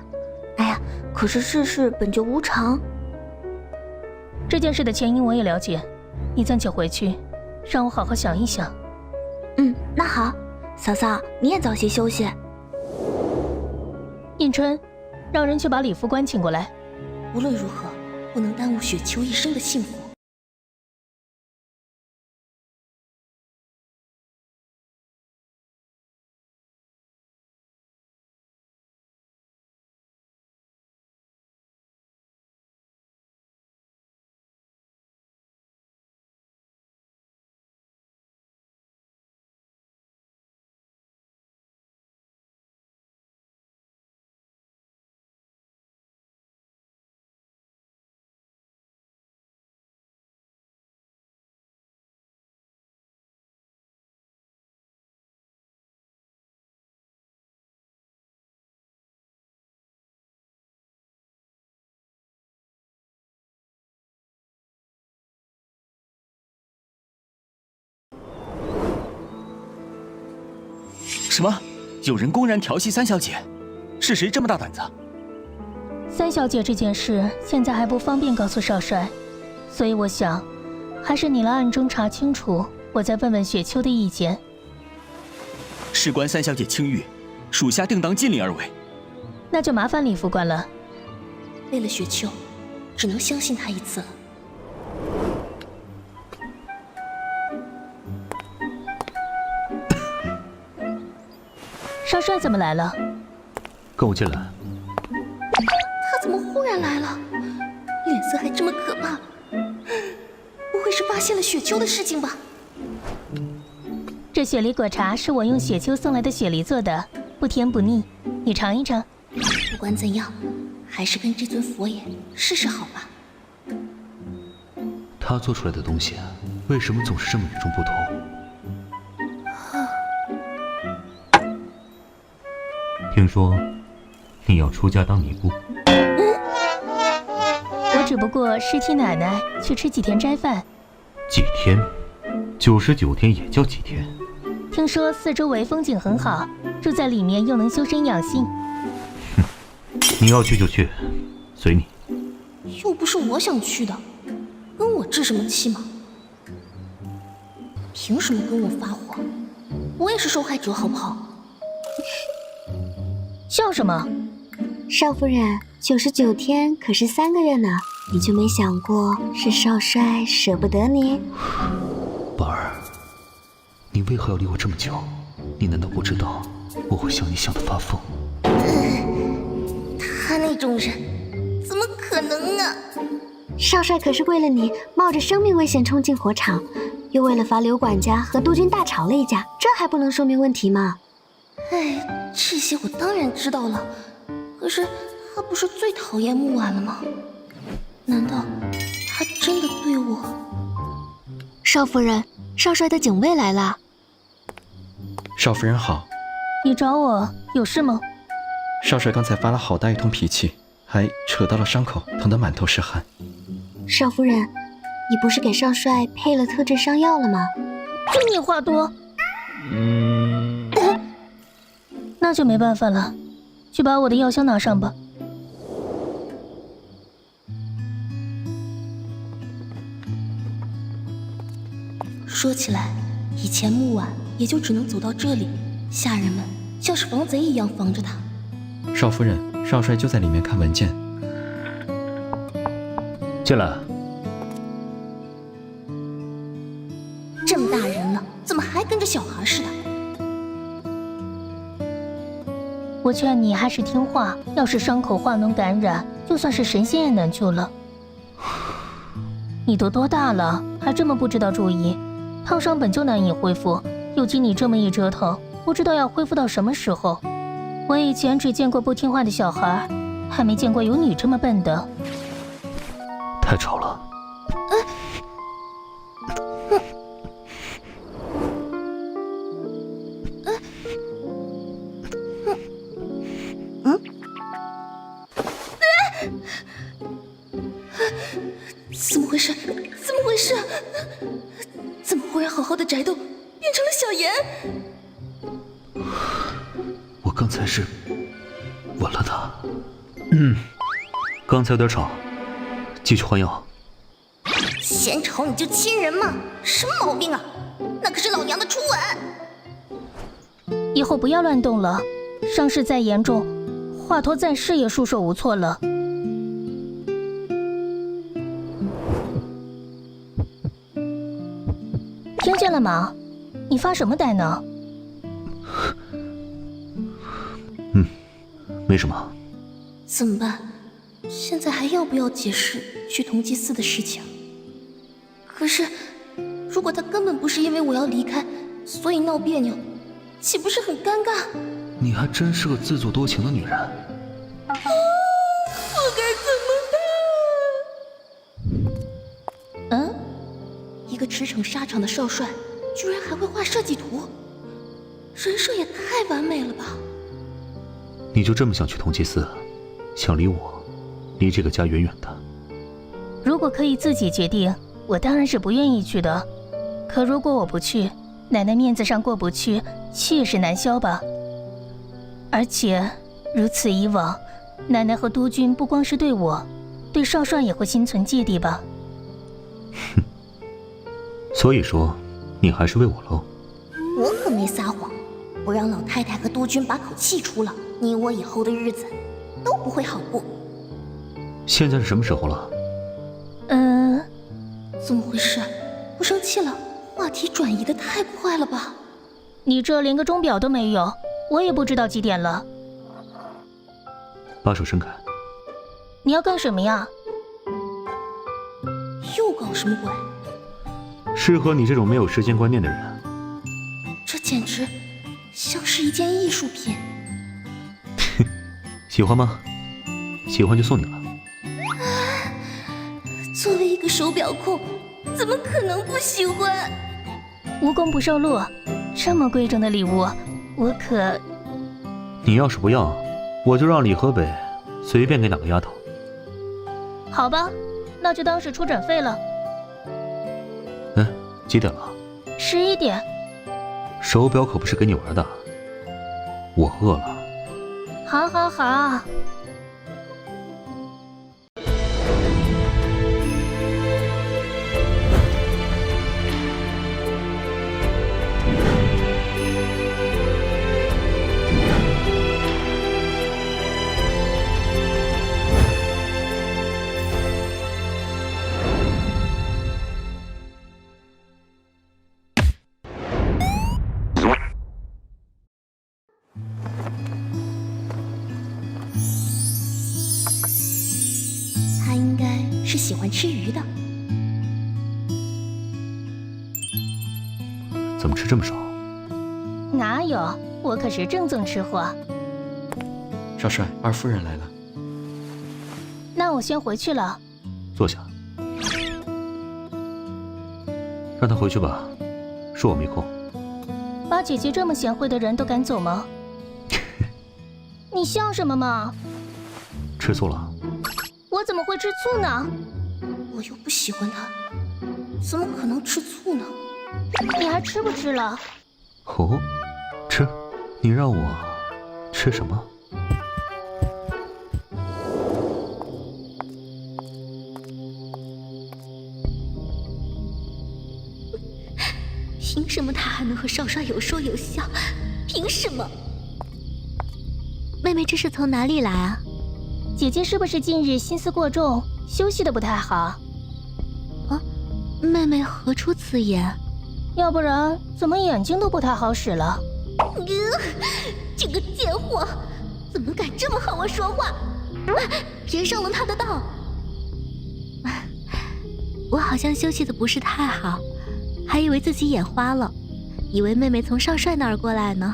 哎呀，可是世事本就无常。这件事的前因我也了解，你暂且回去，让我好好想一想。那好，嫂嫂你也早些休息。应春，让人去把李副官请过来。无论如何，不能耽误雪秋一生的幸福。什么？有人公然调戏三小姐？是谁这么大胆子？三小姐这件事现在还不方便告诉少帅，所以我想，还是你来暗中查清楚，我再问问雪秋的意见。事关三小姐清誉，属下定当尽力而为。那就麻烦李副官了。为了雪秋，只能相信他一次了。少帅怎么来了？跟我进来。他怎么忽然来了？脸色还这么可怕，不会是发现了雪秋的事情吧？这雪梨果茶是我用雪秋送来的雪梨做的，不甜不腻，你尝一尝。不管怎样，还是跟这尊佛爷试试好吧。他做出来的东西，为什么总是这么与众不同？听说你要出家当尼姑？我只不过是替奶奶去吃几天斋饭。几天？99天也叫几天？听说四周围风景很好，住在里面又能修身养性。你要去就去，随你。又不是我想去的，跟我置什么气嘛？凭什么跟我发火？我也是受害者，好不好？笑什么？少夫人，99天可是3个月呢，你就没想过是少帅舍不得你？宝儿，你为何要离我这么久？你难道不知道我会想你想得发疯？他那种人，怎么可能啊？少帅可是为了你冒着生命危险冲进火场，又为了罚刘管家和督军大吵了一架，这还不能说明问题吗？哎，这些我当然知道了，可是他不是最讨厌木婉了吗？难道他真的对我？少夫人，少帅的警卫来了。少夫人好。你找我有事吗？少帅刚才发了好大一通脾气，还扯到了伤口，疼得满头是汗。少夫人，你不是给少帅配了特制伤药了吗？就你话多。那就没办法了，去把我的药箱拿上吧。说起来，以前木婉也就只能走到这里，下人们像是防贼一样防着他。少夫人，少帅就在里面看文件。进来。这么大人了，怎么还跟着小孩似的？我劝你还是听话，要是伤口化脓感染，就算是神仙也难救了。你都多大了，还这么不知道注意？烫伤本就难以恢复，又经你这么一折腾，不知道要恢复到什么时候。我以前只见过不听话的小孩，还没见过有你这么笨的。太吵了。怎么回事？怎么回事？怎么忽然好好的宅斗变成了小妍？我刚才是吻了他。刚才有点吵，继续换药。嫌吵你就亲人嘛，什么毛病啊？那可是老娘的初吻。以后不要乱动了，伤势再严重，华佗暂时也束手无措了。听见了吗？你发什么呆呢？没什么。怎么办？现在还要不要解释去同济寺的事情？可是，如果他根本不是因为我要离开，所以闹别扭，岂不是很尴尬？你还真是个自作多情的女人。我该怎么办？一个驰骋沙场的少帅，居然还会画设计图，人设也太完美了吧！你就这么想去同济寺，想离我，离这个家远远的？如果可以自己决定，我当然是不愿意去的。可如果我不去，奶奶面子上过不去，气势难消吧。而且如此以往，奶奶和督军不光是对我，对少帅也会心存芥蒂吧。哼，所以说，你还是为我喽？我可没撒谎，不让老太太和督军把口气出了，你我以后的日子都不会好过。现在是什么时候了？怎么回事？不生气了？话题转移的太快了吧？你这连个钟表都没有，我也不知道几点了。把手伸开。你要干什么呀？又搞什么鬼？适合你这种没有时间观念的人。这简直像是一件艺术品。喜欢吗？喜欢就送你了。作为一个手表控，怎么可能不喜欢？无功不受禄，这么贵重的礼物，我可……你要是不要，我就让李河北随便给哪个丫头。好吧，那就当是出诊费了。几点了？11点。手表可不是给你玩的，我饿了。好好好。是喜欢吃鱼的。怎么吃这么少？哪有，我可是正宗吃货。少帅，二夫人来了。那我先回去了。坐下。让他回去吧，说我没空。把姐姐这么贤惠的人都赶走吗？你笑什么嘛？吃醋了？我怎么会吃醋呢？我又不喜欢他，怎么可能吃醋呢？你还吃不吃了？哦，吃。你让我吃什么？凭什么他还能和少帅有说有笑？凭什么？妹妹这是从哪里来啊？姐姐是不是近日心思过重，休息的不太好？啊，妹妹何出此言？要不然怎么眼睛都不太好使了？这个贱货，怎么敢这么和我说话？别上了他的当！我好像休息的不是太好，还以为自己眼花了，以为妹妹从少帅那儿过来呢。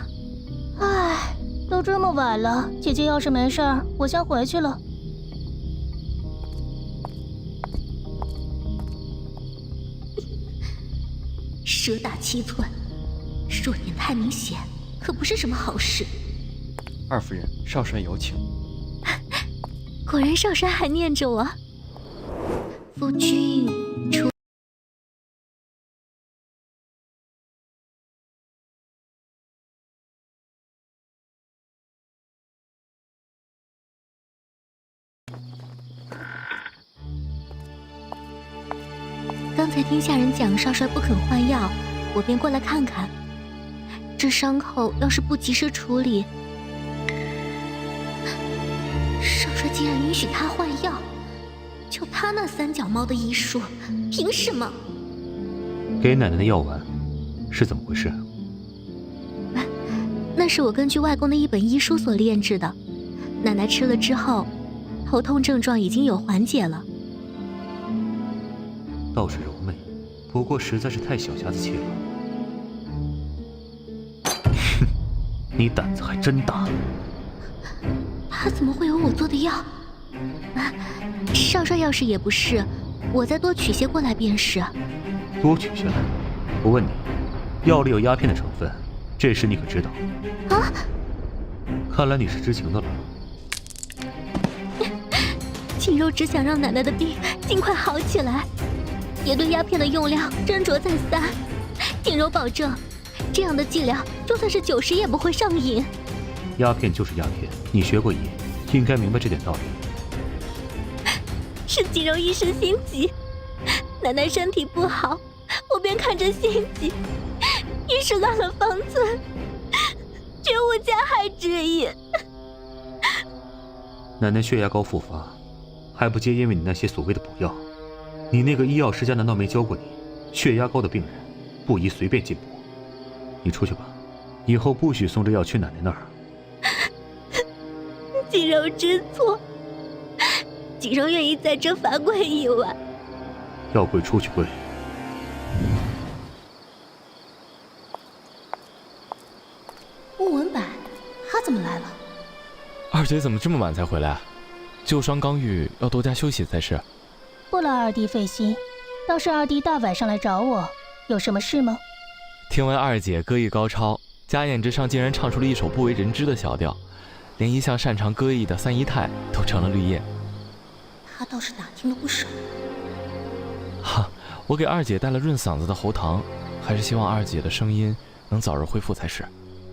唉，都这么晚了，姐姐要是没事儿，我先回去了。蛇打七寸，弱点太明显，可不是什么好事。二夫人，少帅有请。果然少帅还念着我。夫君出。刚才听下人讲少帅不肯换药，我便过来看看。这伤口要是不及时处理，少帅竟然允许他换药，就他那三脚猫的医术，凭什么？给奶奶的药丸是怎么回事？那是我根据外公的一本医书所炼制的，奶奶吃了之后，头痛症状已经有缓解了。倒是柔媚，不过实在是太小家子气了。哼，你胆子还真大。他怎么会有我做的药？少帅要是也不是，我再多取些过来便是。多取下来？我问你，药里有鸦片的成分，这事你可知道？啊！看来你是知情的了。锦柔只想让奶奶的病尽快好起来，也对鸦片的用量斟酌再三。锦柔保证，这样的剂量就算是90也不会上瘾。鸦片就是鸦片，你学过医，应该明白这点道理。是锦柔一时心急，奶奶身体不好，我便看着心急，一时乱了方寸，绝无加害之意。奶奶血压高复发，还不皆因为你那些所谓的补药？你那个医药世家难道没教过你，血压高的病人不宜随便进补？你出去吧，以后不许送这药去奶奶那儿。锦柔知错，锦柔愿意在这罚跪一晚。要跪出去跪。穆文柏，他怎么来了？二姐怎么这么晚才回来？旧伤刚愈，要多加休息才是。不劳二弟费心，倒是二弟大晚上来找我，有什么事吗？听闻二姐歌艺高超，家宴之上竟然唱出了一首不为人知的小调，连一向擅长歌艺的三姨太都成了绿叶。他倒是打听了不少。哈，我给二姐带了润嗓子的喉糖，还是希望二姐的声音能早日恢复才是。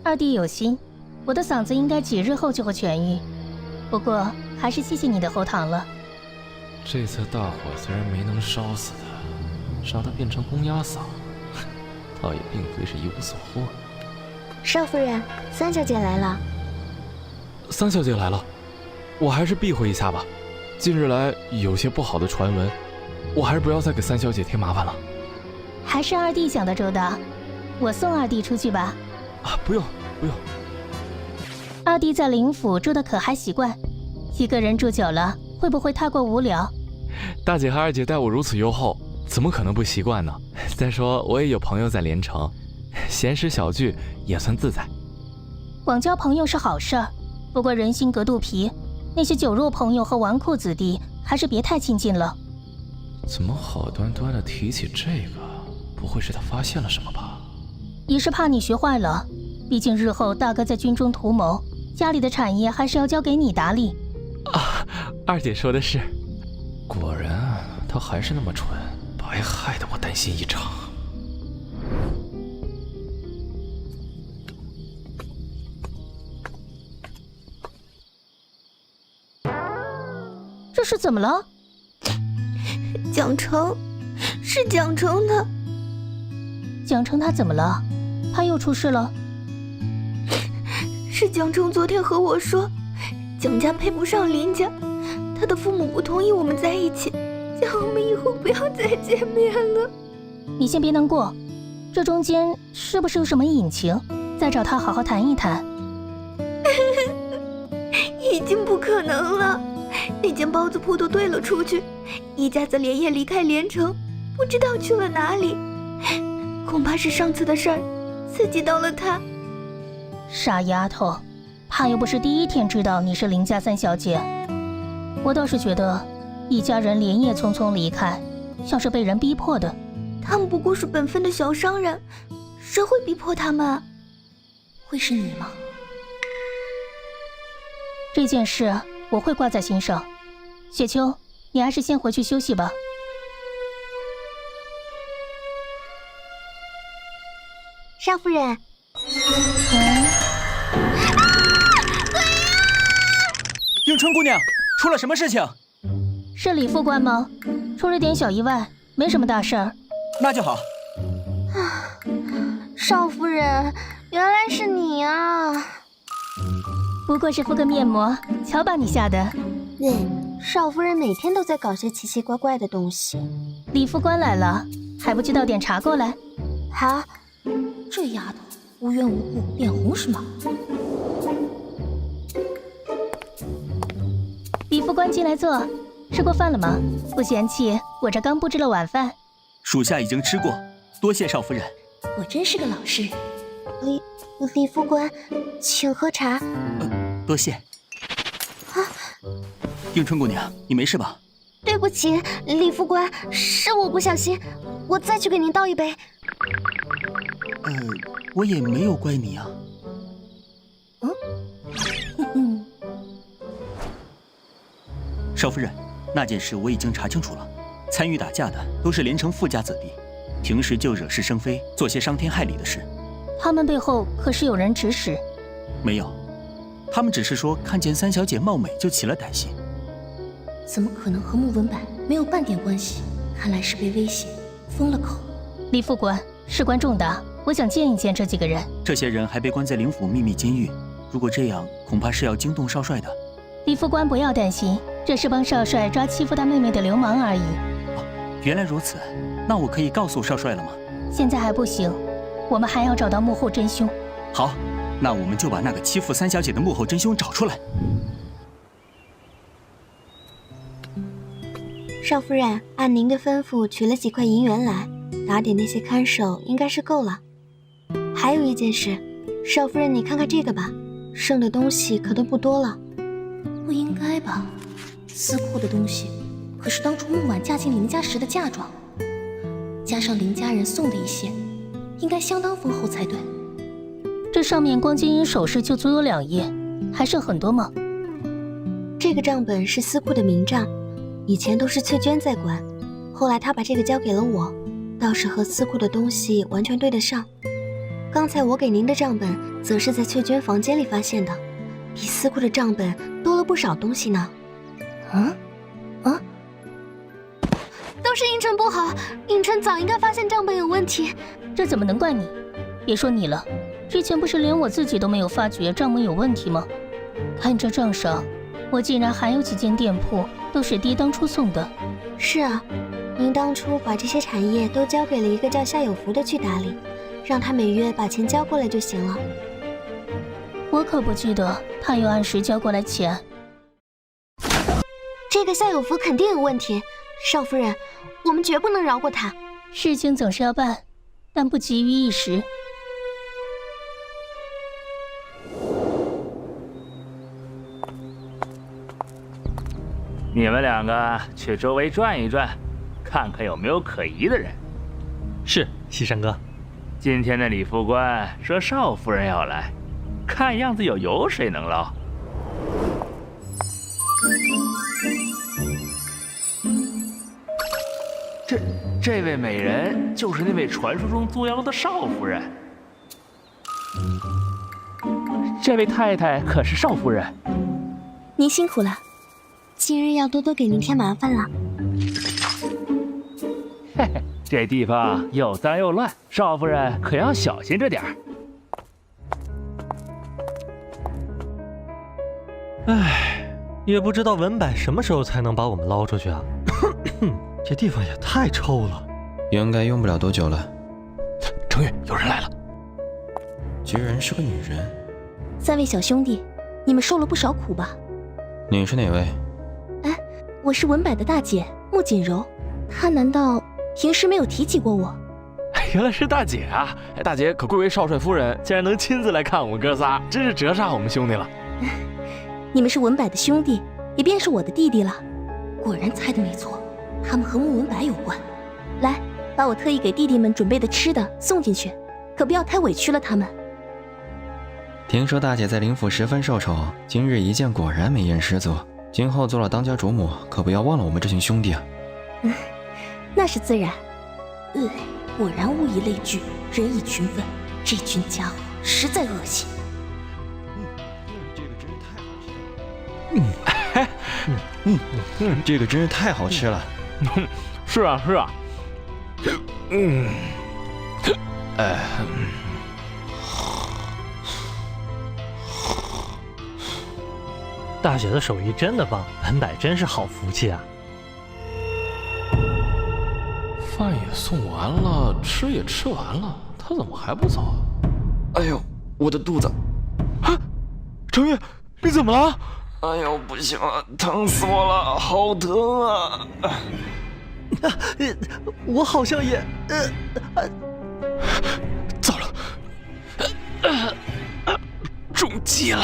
二弟有心，我的嗓子应该几日后就会痊愈。不过还是谢谢你的喉糖了。这次大火虽然没能烧死他，杀他变成公鸭嗓，倒也并非是一无所获。少夫人，三小姐来了。三小姐来了，我还是避讳一下吧。近日来有些不好的传闻，我还是不要再给三小姐添麻烦了。还是二弟想得周到，我送二弟出去吧。啊，不用不用。二弟在灵府住的可还习惯？一个人住久了，会不会太过无聊？大姐和二姐待我如此优厚，怎么可能不习惯呢？再说我也有朋友在连城，闲时小聚也算自在。广交朋友是好事儿，不过人心隔肚皮，那些酒肉朋友和纨绔子弟还是别太亲近了。怎么好端端的提起这个？不会是他发现了什么吧？一是怕你学坏了，毕竟日后大哥在军中图谋，家里的产业还是要交给你打理。啊，二姐说的是。果然啊，他还是那么蠢，白害得我担心一场。这是怎么了？蒋成，是蒋成他。蒋成他怎么了？他又出事了？是蒋成昨天和我说，蒋家配不上林家，他的父母不同意我们在一起，叫我们以后不要再见面了。你先别难过，这中间是不是有什么隐情？再找他好好谈一谈。已经不可能了，那间包子铺都兑了出去，一家子连夜离开连城，不知道去了哪里。恐怕是上次的事儿刺激到了他。傻丫头，他又不是第一天知道你是林家三小姐。我倒是觉得一家人连夜匆匆离开，像是被人逼迫的。他们不过是本分的小商人，谁会逼迫他们啊？会是你吗？这件事我会挂在心上。雪秋，你还是先回去休息吧。少夫人，迎春姑娘，出了什么事情？是李副官吗？出了点小意外，没什么大事儿。那就好。少夫人，原来是你啊！不过是敷个面膜，瞧把你吓的。对，少夫人每天都在搞些奇奇怪怪的东西。李副官来了，还不去倒点茶过来？好。这丫头无缘无故脸红是吗？李副官进来坐，吃过饭了吗？不嫌弃，我这刚布置了晚饭。属下已经吃过，多谢少夫人。果真是个老实人。李副官，请喝茶。多谢。啊，迎春姑娘，你没事吧？对不起，李副官，是我不小心，我再去给您倒一杯。我也没有怪你啊。少夫人，那件事我已经查清楚了，参与打架的都是连城富家子弟，平时就惹是生非，做些伤天害理的事。他们背后可是有人指使？没有，他们只是说看见三小姐貌美就起了歹心。怎么可能和穆文柏没有半点关系？看来是被威胁封了口。李副官，事关重大，我想见一见这几个人。这些人还被关在灵府秘密监狱，如果这样，恐怕是要惊动少帅的。李副官不要担心，这是帮少帅抓欺负他妹妹的流氓而已。原来如此，那我可以告诉少帅了吗？现在还不行，我们还要找到幕后真凶。好，那我们就把那个欺负三小姐的幕后真凶找出来。少夫人，按您的吩咐取了几块银元来，打点那些看守应该是够了。还有一件事，少夫人你看看这个吧，剩的东西可都不多了。不应该吧？司库的东西可是当初穆婉嫁进林家时的嫁妆，加上林家人送的一些，应该相当丰厚才对。这上面光金银首饰就足有2页，还剩很多吗？这个账本是司库的明账，以前都是翠娟在管，后来她把这个交给了我，倒是和司库的东西完全对得上。刚才我给您的账本，则是在翠娟房间里发现的，比司库的账本多了不少东西呢。都是应春不好，应春早应该发现账本有问题。这怎么能怪你？别说你了，之前不是连我自己都没有发觉账本有问题吗？看这账上，我竟然还有几间店铺都是爹当初送的。是啊，您当初把这些产业都交给了一个叫夏有福的去打理，让他每月把钱交过来就行了。我可不记得他有按时交过来钱。这个夏有福肯定有问题，少夫人，我们绝不能饶过他。事情总是要办，但不急于一时。你们两个去周围转一转，看看有没有可疑的人。是，西山哥。今天的李副官说少夫人要来，看样子有油水能捞。这位美人就是那位传说中作妖的少夫人。这位太太可是少夫人。您辛苦了。今日要多多给您添麻烦了。嘿嘿，这地方又脏又乱，少夫人可要小心着点儿。唉，也不知道文柏什么时候才能把我们捞出去啊！这地方也太臭了。应该用不了多久了。程月，有人来了。居然是个女人。3位小兄弟，你们受了不少苦吧？你是哪位？我是文柏的大姐穆锦柔，她难道平时没有提起过我？原来是大姐啊！大姐可贵为少帅夫人，竟然能亲自来看我们哥仨，真是折煞我们兄弟了。你们是文柏的兄弟，也便是我的弟弟了。果然猜的没错，他们和穆文柏有关。来，把我特意给弟弟们准备的吃的送进去，可不要太委屈了他们。听说大姐在灵府十分受宠，今日一见果然美艳十足。今后做了当家主母，可不要忘了我们这群兄弟啊！那是自然。果然物以类聚，人以群分，这群家伙实在恶心。这个真是太好吃了。是啊，是啊。大姐的手艺真的棒，文柏真是好福气啊！饭也送完了，吃也吃完了，他怎么还不走啊？哎呦，我的肚子！啊，程月，你怎么了？哎呦，不行了，疼死我了，好疼啊！我好像也……糟了，中计了！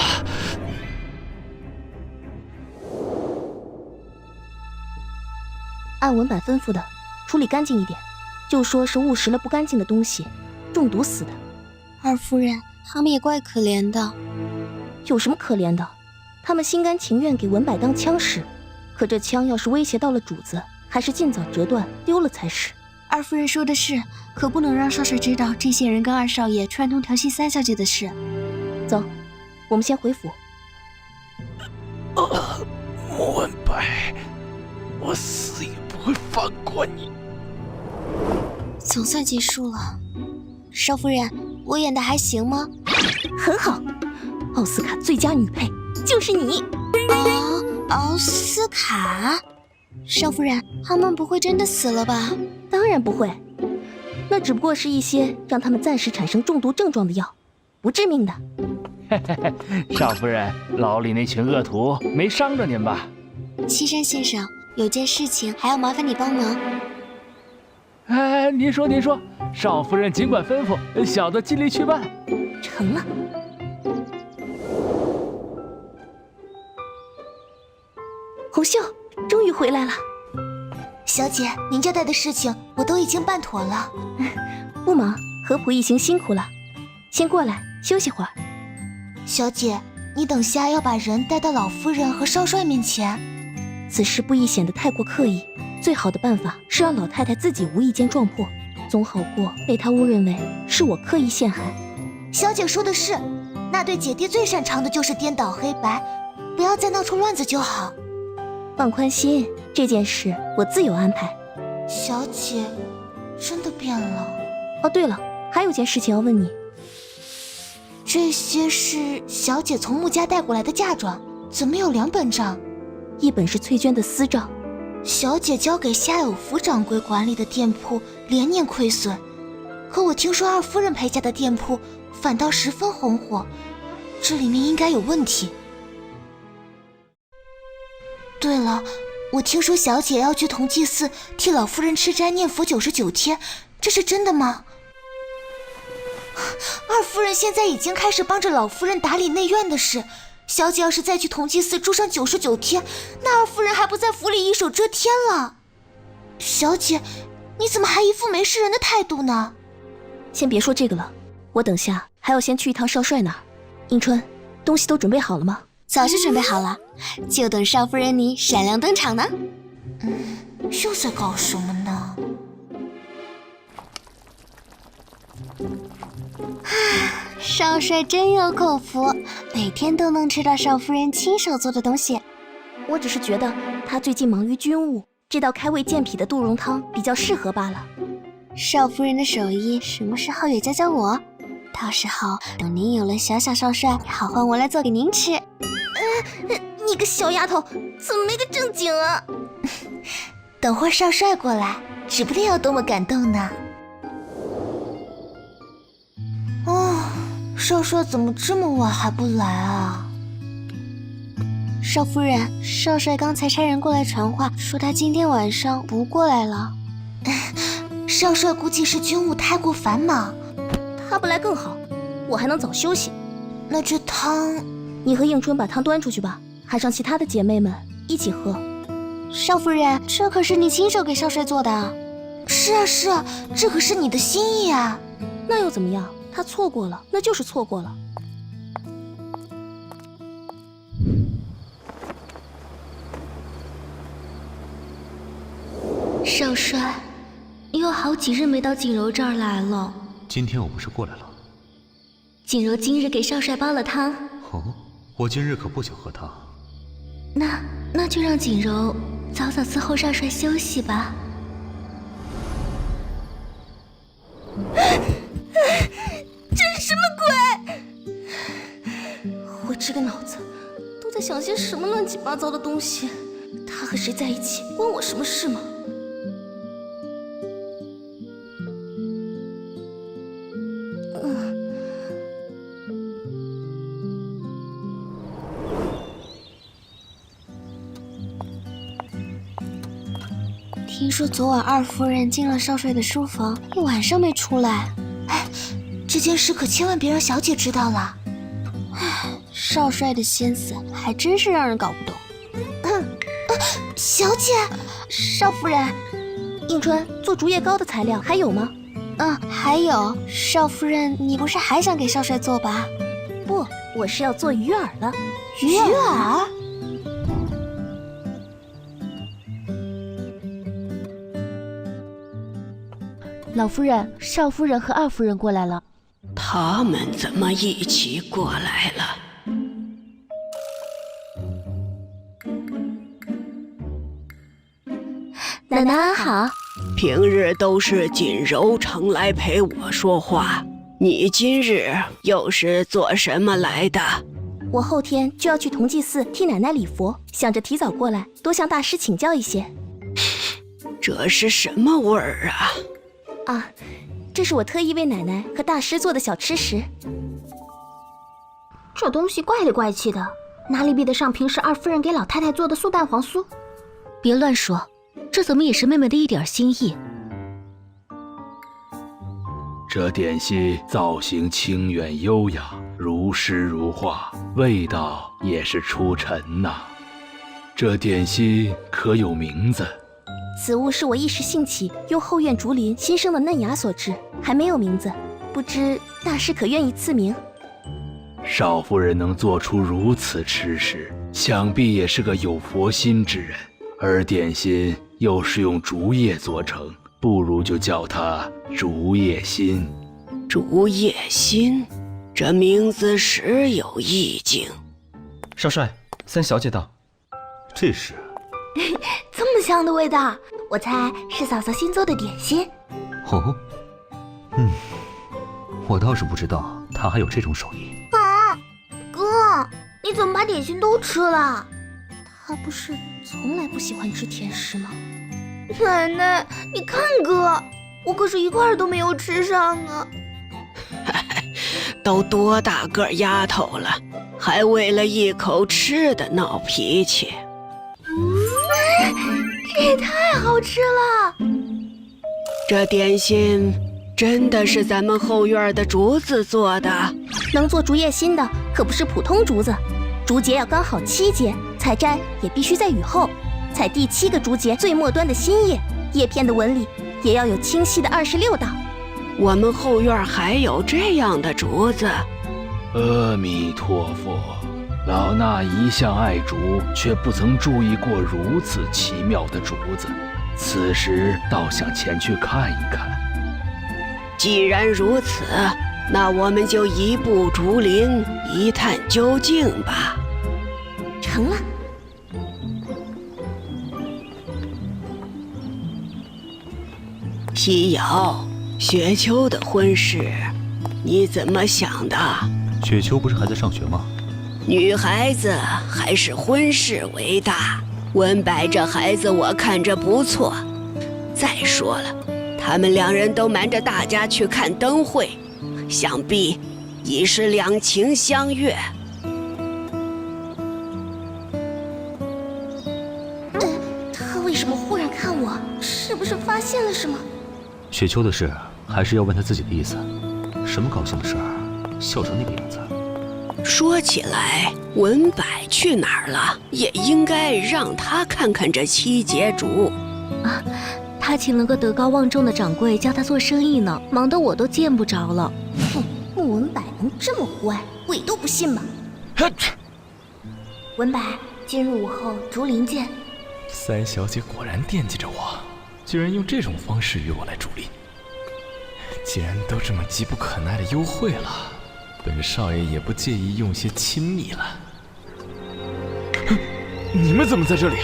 按文柏吩咐的，处理干净一点，就说是误食了不干净的东西，中毒死的。二夫人，他们也怪可怜的。有什么可怜的？他们心甘情愿给文柏当枪使，可这枪要是威胁到了主子，还是尽早折断丢了才是。二夫人说的是，可不能让少帅知道这些人跟二少爷串通调戏3小姐的事。走，我们先回府。穆文柏，我死也不会放过你。总算结束了。少夫人，我演的还行吗？很好，奥斯卡最佳女配就是你。奥斯卡？少夫人，他们不会真的死了吧？当然不会，那只不过是一些让他们暂时产生中毒症状的药，不致命的。嘿嘿嘿，少夫人，牢里那群恶徒没伤着您吧？七山先生，有件事情还要麻烦你帮忙。哎，您说，少夫人尽管吩咐，小的尽力去办。成了。红袖终于回来了。小姐，您交代的事情我都已经办妥了。不忙，合浦一行辛苦了，先过来休息会儿。小姐，你等下要把人带到老夫人和少帅面前。此事不宜显得太过刻意，最好的办法是让老太太自己无意间撞破，总好过被她误认为是我刻意陷害。小姐说的是，那对姐弟最擅长的就是颠倒黑白，不要再闹出乱子就好。放宽心，这件事我自有安排。小姐真的变了。哦，对了，还有件事情要问你。这些是小姐从穆家带过来的嫁妆，怎么有2本账？一本是翠娟的私账，小姐交给夏有福掌柜管理的店铺连年亏损，可我听说二夫人陪嫁的店铺反倒十分红火，这里面应该有问题。对了，我听说小姐要去同济寺替老夫人吃斋念佛99天，这是真的吗？二夫人现在已经开始帮着老夫人打理内院的事，小姐要是再去同济寺住上99天，那二夫人还不在府里一手遮天了。小姐，你怎么还一副没事人的态度呢？先别说这个了，我等下还要先去一趟少帅那儿。迎春，东西都准备好了吗？早就准备好了，就等少夫人你闪亮登场呢。又在搞什么呢？少帅真有口福，每天都能吃到少夫人亲手做的东西。我只是觉得他最近忙于军务，这道开胃健脾的杜蓉汤比较适合罢了。少夫人的手艺什么时候也教教我？到时候等您有了小少帅，好换我来做给您吃。你个小丫头，怎么没个正经啊？等会儿少帅过来，指不定要多么感动呢。少帅怎么这么晚还不来啊？少夫人，少帅刚才差人过来传话，说他今天晚上不过来了。少帅估计是军务太过繁忙，他不来更好，我还能早休息。那这汤，你和迎春把汤端出去吧，喊上其他的姐妹们一起喝。少夫人，这可是你亲手给少帅做的。是啊是啊，这可是你的心意啊。那又怎么样？他错过了，那就是错过了。少帅，有好几日没到锦柔这儿来了。今天我不是过来了？锦柔今日给少帅煲了汤。哦，我今日可不想喝汤。那就让锦柔早早伺候少帅休息吧。这是什么鬼？我这个脑子都在想些什么乱七八糟的东西？他和谁在一起，关我什么事吗？听说昨晚二夫人进了少帅的书房，一晚上没出来。这件事可千万别让小姐知道了。少帅的心思还真是让人搞不懂。小姐，少夫人，迎春做竹叶糕的材料还有吗？还有，少夫人，你不是还想给少帅做吧？不，我是要做鱼饵的。鱼饵？老夫人、少夫人和二夫人过来了。他们怎么一起过来了？奶奶好。平日都是锦柔常来陪我说话，你今日又是做什么来的？我后天就要去同济寺替奶奶礼佛，想着提早过来，多向大师请教一些。这是什么味儿啊？这是我特意为奶奶和大师做的小吃食。这东西怪里怪气的，哪里比得上平时二夫人给老太太做的素蛋黄酥？别乱说，这怎么也是妹妹的一点心意。这点心造型清远优雅，如诗如画，味道也是出尘呐。这点心可有名字？此物是我一时兴起，用后院竹林新生的嫩芽所制，还没有名字，不知大师可愿意赐名？少夫人能做出如此吃食，想必也是个有佛心之人。而点心又是用竹叶做成，不如就叫它竹叶心。竹叶心，这名字实有意境。少帅，三小姐到。这是这么香的味道，我猜是嫂嫂新做的点心。哦，我倒是不知道她还有这种手艺。哥，你怎么把点心都吃了？他不是从来不喜欢吃甜食吗？奶奶，你看哥，我可是一块都没有吃上啊！都多大个丫头了，还为了一口吃的闹脾气？这也太好吃了！这点心真的是咱们后院的竹子做的。能做竹叶心的可不是普通竹子，竹节要刚好7节，采摘也必须在雨后，采第7个竹节最末端的新叶，叶片的纹理也要有清晰的26道。我们后院还有这样的竹子。阿弥陀佛，老衲一向爱竹，却不曾注意过如此奇妙的竹子，此时倒想前去看一看。既然如此，那我们就移步竹林，一探究竟吧。成了。西瑶，雪秋的婚事，你怎么想的？雪秋不是还在上学吗？女孩子还是婚事为大。文柏这孩子我看着不错。再说了，他们2人都瞒着大家去看灯会，想必已是两情相悦。他为什么忽然看我？是不是发现了什么？雪秋的事还是要问他自己的意思。什么高兴的事儿，笑成那个样子。说起来，文柏去哪儿了？也应该让他看看这7节竹。啊，他请了个德高望重的掌柜教他做生意呢，忙得我都见不着了。哼，穆文柏能这么无爱，鬼都不信吧？文柏，今日午后竹林见。三小姐果然惦记着我，居然用这种方式约我来竹林。既然都这么急不可耐的幽会了，本少爷也不介意用些亲密了。你们怎么在这里？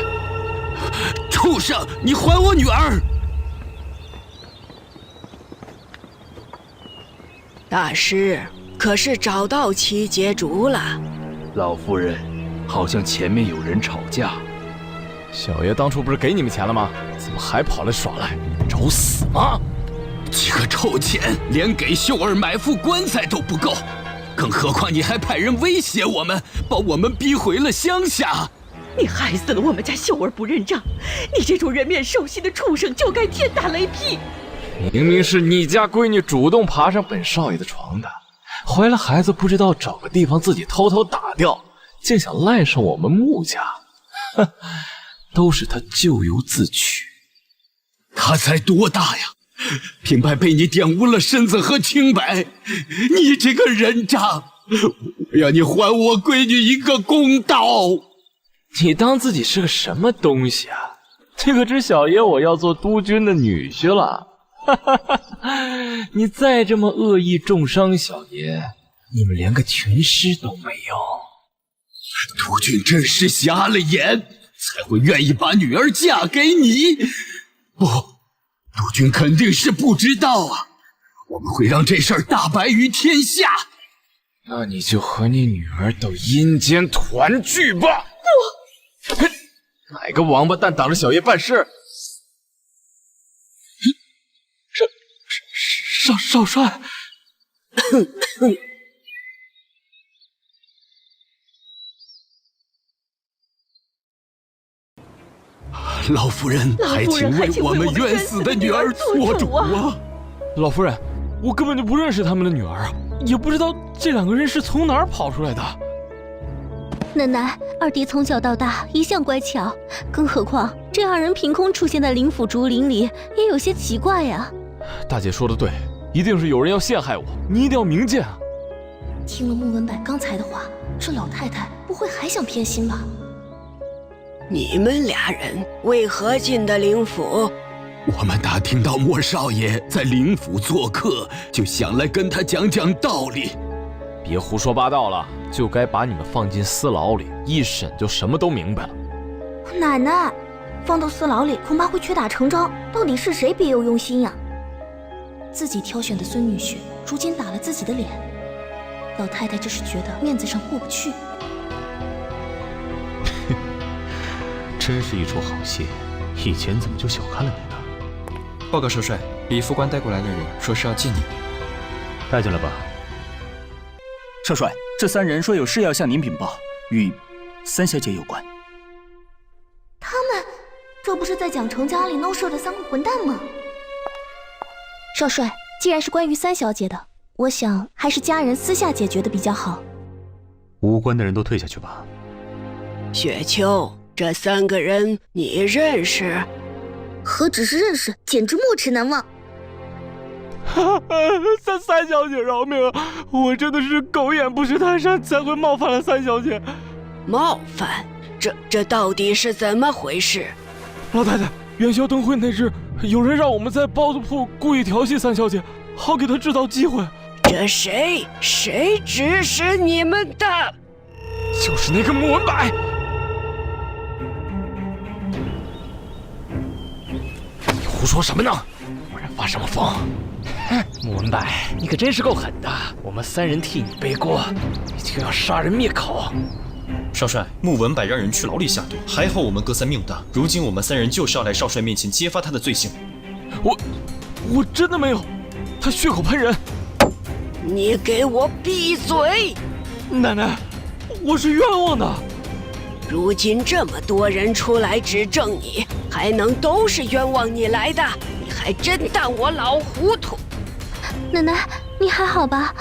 畜生！你还我女儿！大师，可是找到7节竹了？老夫人，好像前面有人吵架。小爷当初不是给你们钱了吗？怎么还跑来耍赖？找死吗？几个臭钱，连给秀儿买副棺材都不够，更何况你还派人威胁我们，把我们逼回了乡下。你害死了我们家秀儿不认账，你这种人面兽心的畜生就该天打雷劈！明明是你家闺女主动爬上本少爷的床的，怀了孩子不知道找个地方自己偷偷打掉，竟想赖上我们穆家，哼，都是她咎由自取。她才多大呀？平白被你玷污了身子和清白，你这个人渣！我要你还我闺女一个公道！你当自己是个什么东西啊？这可知小爷我要做督军的女婿了！你再这么恶意重伤小爷，你们连个群尸都没有。督军真是瞎了眼，才会愿意把女儿嫁给你。不，督军肯定是不知道啊！我们会让这事儿大白于天下。那你就和你女儿到阴间团聚吧！哪个王八蛋挡着小爷办事？少帅，老夫人还请为我们冤死的女儿做主啊！老夫人，我根本就不认识他们的女儿啊，也不知道这2个人是从哪儿跑出来的。奶奶，二弟从小到大一向乖巧，更何况这2人凭空出现在灵府竹林里，也有些奇怪呀。大姐说的对，一定是有人要陷害我，你一定要明鉴啊！听了穆文柏刚才的话，这老太太不会还想偏心吧？你们2人为何进的灵府？我们打听到莫少爷在灵府做客，就想来跟他讲讲道理。别胡说八道了，就该把你们放进私牢里，一审就什么都明白了。奶奶，放到私牢里恐怕会屈打成招，到底是谁别有用心呀？自己挑选的孙女婿，如今打了自己的脸，老太太这是觉得面子上过不去。真是一出好戏，以前怎么就小看了你呢？报告少帅，李副官带过来的人说是要见你。带进来吧。少帅，这3人说有事要向您禀报，与3小姐有关。他们这不是在讲程家里闹事的3个混蛋吗？少帅，既然是关于3小姐的，我想还是家人私下解决的比较好。无关的人都退下去吧。雪秋，这3个人你认识？何止是认识，简直没齿难忘。三小姐饶命！我真的是狗眼不识泰山，才会冒犯了3小姐。冒犯？这到底是怎么回事？老太太，元宵灯会那日，有人让我们在包子铺故意调戏3小姐，好给她制造机会。这谁指使你们的？就是那个穆文柏。你胡说什么呢？我人发什么疯？穆文柏，你可真是够狠的！我们3人替你背锅，你就要杀人灭口！少帅，穆文柏让人去牢里下毒，还好我们哥3命大。如今我们3人就是要来少帅面前揭发他的罪行。我真的没有，他血口喷人。你给我闭嘴！奶奶，我是冤枉的。如今这么多人出来指证你，还能都是冤枉你来的？你还真当我老糊涂？奶奶，你还好吧？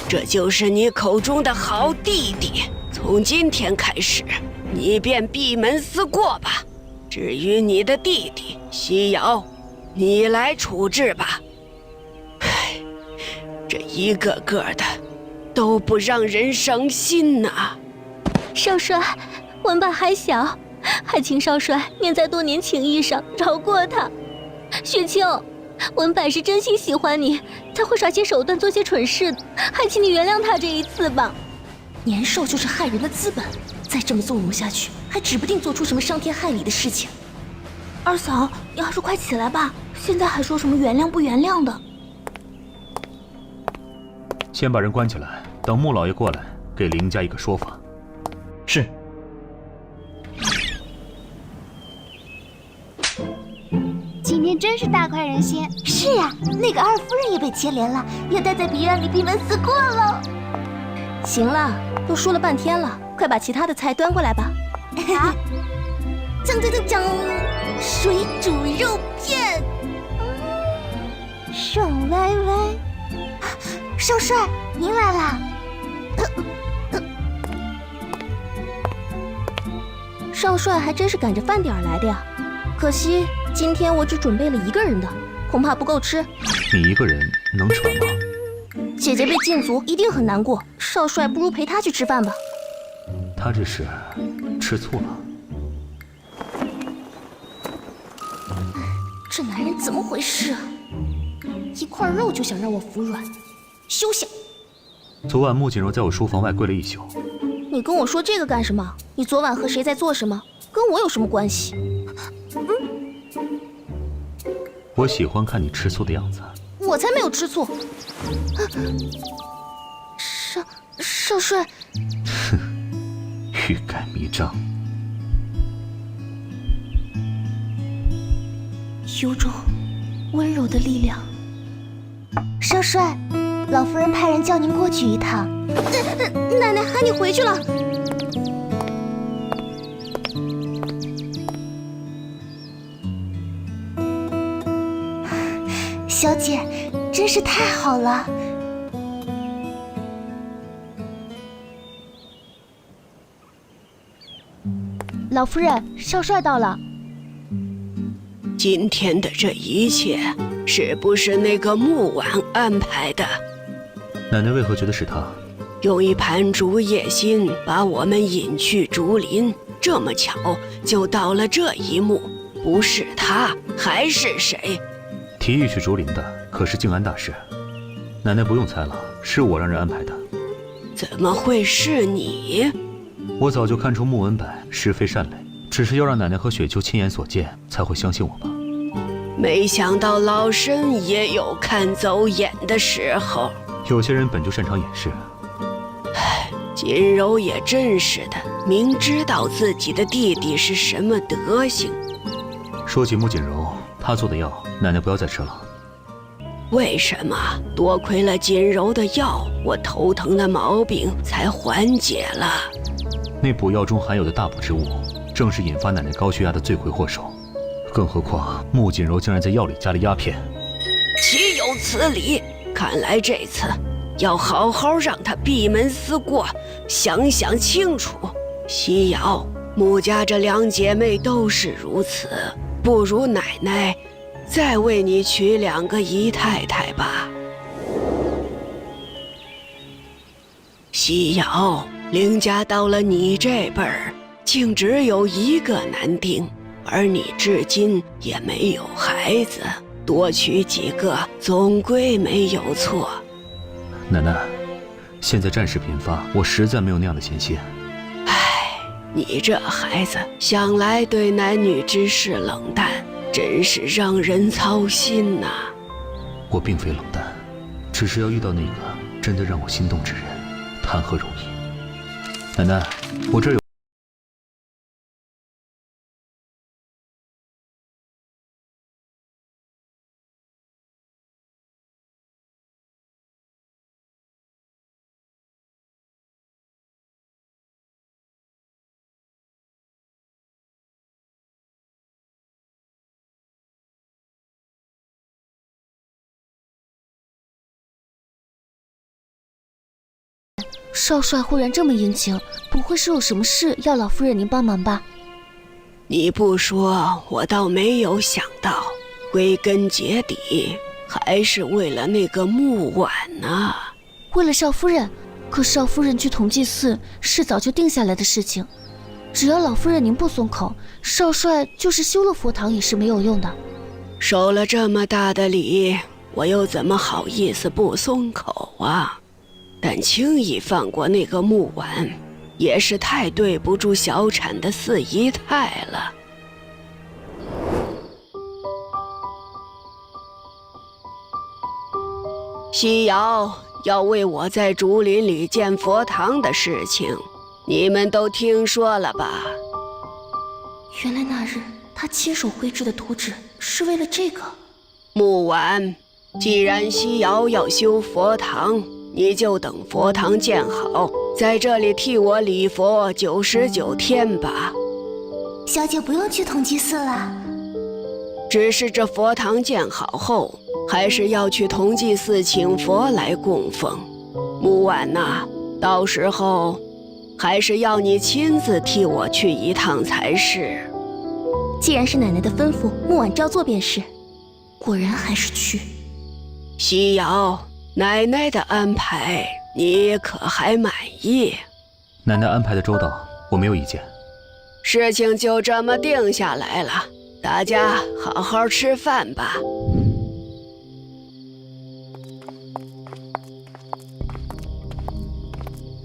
这就是你口中的好弟弟。从今天开始，你便闭门思过吧。至于你的弟弟西瑶，你来处置吧。唉，这一个个的都不让人省心呐。少帅，文柏还小，还请少帅念在多年情谊上饶过他。雪清，文柏是真心喜欢你，才会耍些手段做些蠢事的，还请你原谅他这一次吧。年少就是害人的资本，再这么纵容下去，还指不定做出什么伤天害理的事情。二嫂，你还是快起来吧，现在还说什么原谅不原谅的。先把人关起来，等穆老爷过来，给林家一个说法。是。今天真是大快人心。是呀，那个二夫人也被牵连了，也待在笔院里闭门思过了。行了，都说了半天了，快把其他的菜端过来吧。啊！酱，水煮肉片，爽歪歪。少帅，您来啦！少帅还真是赶着饭点来的呀，可惜今天我只准备了1个人的，恐怕不够吃。你一个人能吃完吗？姐姐被禁足一定很难过，少帅不如陪她去吃饭吧。他这是吃醋了。这男人怎么回事啊？一块肉就想让我服软，休想！昨晚穆锦柔在我书房外跪了1宿。你跟我说这个干什么？你昨晚和谁在做什么？跟我有什么关系？我喜欢看你吃醋的样子。我才没有吃醋！少帅，哼，欲盖弥彰。有种温柔的力量。少帅，老夫人派人叫您过去一趟。奶奶喊你回去了。小姐，真是太好了。老夫人，少帅到了。今天的这一切，是不是那个穆婉安排的？奶奶为何觉得是他？用一盘竹叶心把我们引去竹林，这么巧就到了这一幕，不是他还是谁？提议去竹林的可是静安大师。奶奶不用猜了，是我让人安排的。怎么会是你？我早就看出穆文柏是非善类，只是要让奶奶和雪秋亲眼所见，才会相信我吧。没想到老身也有看走眼的时候。有些人本就擅长掩饰。唉，锦柔也真是的，明知道自己的弟弟是什么德行。说起穆锦柔，她做的药，奶奶不要再吃了。为什么？多亏了锦柔的药，我头疼的毛病才缓解了。那补药中含有的大补之物，正是引发奶奶高血压的罪魁祸首。更何况穆锦柔竟然在药里加了鸦片，岂有此理！看来这次要好好让他闭门思过，想想清楚。西瑶，穆家这2姐妹都是如此，不如奶奶再为你娶2个姨太太吧。西瑶，凌家到了你这辈儿，竟只有1个男丁，而你至今也没有孩子，多娶几个总归没有错。奶奶，现在战事频发，我实在没有那样的闲心。唉，你这孩子向来对男女之事冷淡，真是让人操心呐。我并非冷淡，只是要遇到那个真的让我心动之人，谈何容易？奶奶，我这儿有。少帅忽然这么殷勤，不会是有什么事要老夫人您帮忙吧？你不说，我倒没有想到，归根结底还是为了那个木婉呢。为了少夫人？可少夫人去同济寺是早就定下来的事情，只要老夫人您不松口，少帅就是修了佛堂也是没有用的。收了这么大的礼，我又怎么好意思不松口啊？但轻易放过那个木婉，也是太对不住小产的4姨太了。西瑶要为我在竹林里建佛堂的事情，你们都听说了吧？原来那日他亲手绘制的图纸是为了这个。木婉，既然西瑶要修佛堂，你就等佛堂建好，在这里替我礼佛99天吧。小姐不用去同济寺了，只是这佛堂建好后，还是要去同济寺请佛来供奉。木婉呐，到时候还是要你亲自替我去一趟才是。既然是奶奶的吩咐，木婉照做便是。果然还是去。西瑶，奶奶的安排你可还满意？奶奶安排的周到，我没有意见。事情就这么定下来了，大家好好吃饭吧。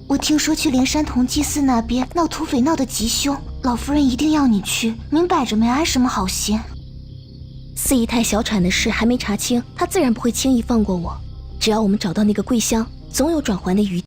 我听说去灵山同济寺那边闹土匪闹得极凶，老夫人一定要你去，明摆着没安什么好心。4姨太小产的事还没查清，她自然不会轻易放过我。只要我们找到那个桂香，总有转圜的余地。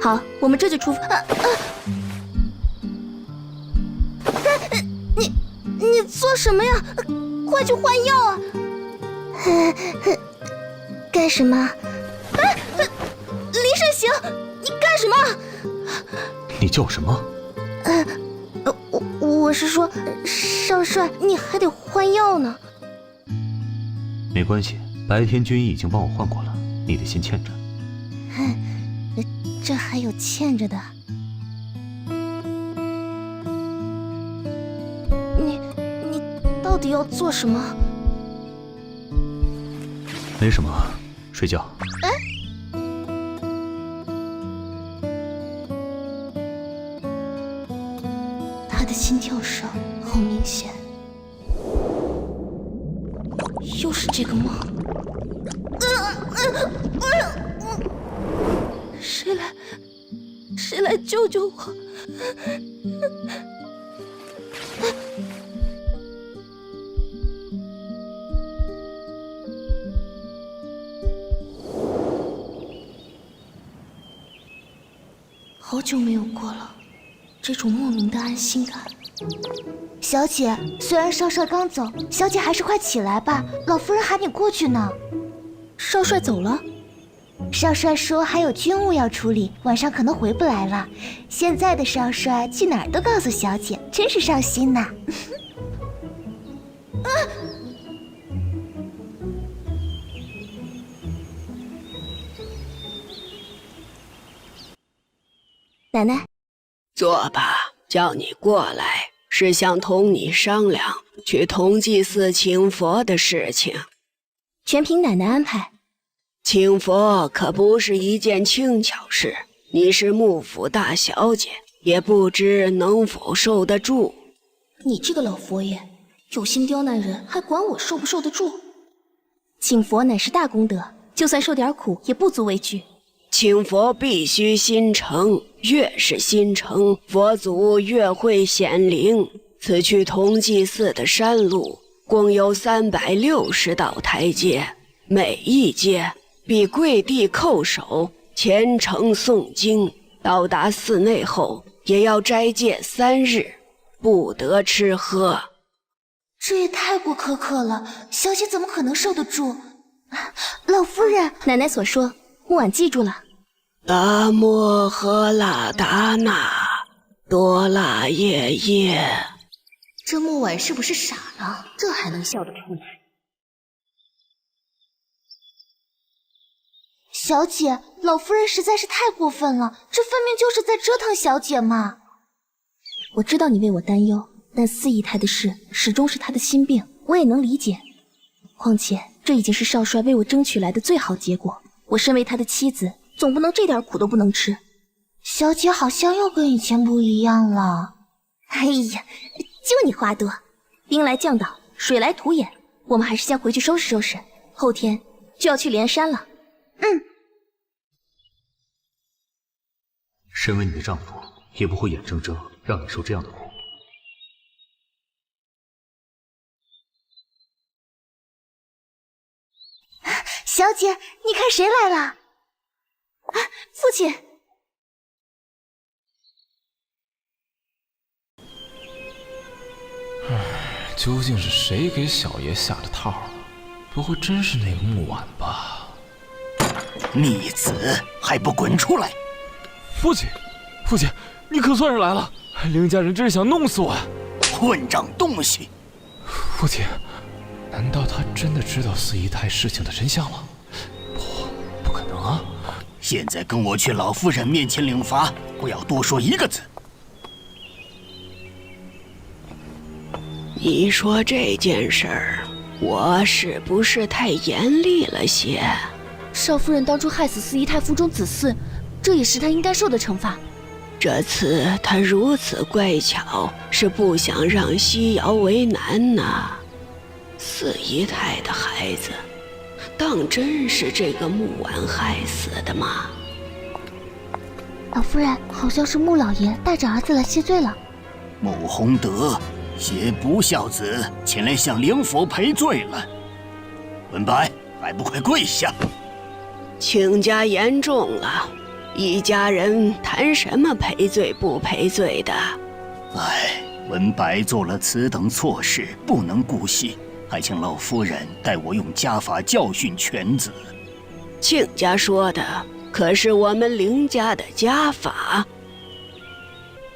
好，我们这就出发。你做什么呀？快去换药啊！干什么？林慎行，你干什么？你叫什么？我是说，少帅，你还得换药呢。没关系，白天军医已经帮我换过了，你得先欠着。这还有欠着的。底要做什么？没什么，睡觉。他的心跳声好明显，又是这个梦。谁来救救我？好久没有过了，这种莫名的安心感。小姐，虽然少帅刚走，小姐还是快起来吧，老夫人喊你过去呢。少帅走了？少帅说还有军务要处理，晚上可能回不来了。现在的少帅去哪儿都告诉小姐，真是上心呐。奶奶，坐吧，叫你过来是想同你商量去同济寺请佛的事情，全凭奶奶安排。请佛可不是一件轻巧事，你是幕府大小姐，也不知能否受得住。你这个老佛爷，有心刁难人，还管我受不受得住？请佛乃是大功德，就算受点苦也不足为惧。请佛必须心诚，越是心诚，佛祖越会显灵。此去同济寺的山路共有360道台阶，每一阶必跪地叩首，虔诚诵经。到达寺内后，也要斋戒3日，不得吃喝。这也太过苛刻了，小姐怎么可能受得住？老夫人，奶奶所说，木婉记住了。达摩诃拉达那多拉耶耶。这木婉是不是傻了？这还能笑得出来？小姐，老夫人实在是太过分了，这分明就是在折腾小姐嘛。我知道你为我担忧，但四姨太的事始终是她的心病，我也能理解。况且这已经是少帅为我争取来的最好结果，我身为他的妻子，总不能这点苦都不能吃。小姐好像又跟以前不一样了。哎呀，就你话多，兵来将挡，水来土掩，我们还是先回去收拾收拾，后天就要去连山了。身为你的丈夫，也不会眼睁睁让你受这样的苦。小姐，你看谁来了？父亲。究竟是谁给小爷下的套？不会真是那个木婉吧？逆子，还不滚出来！父亲，父亲，你可算是来了！凌家人真是想弄死我呀！混账东西！父亲，难道他真的知道四姨太事情的真相了？不可能啊！现在跟我去老夫人面前领罚，不要多说一个字。你说这件事儿，我是不是太严厉了些？少夫人当初害死四姨太腹中子嗣，这也是她应该受的惩罚。这次她如此乖巧，是不想让西瑶为难呐。四姨太的孩子，当真是这个穆婉害死的吗？老夫人，好像是穆老爷带着儿子来谢罪了。穆弘德携不孝子前来向灵府赔罪了，文白还不快跪下！亲家言重了，一家人谈什么赔罪不赔罪的？哎，文白做了此等错事，不能姑息，还请老夫人代我用家法教训犬子。亲家说的可是我们凌家的家法。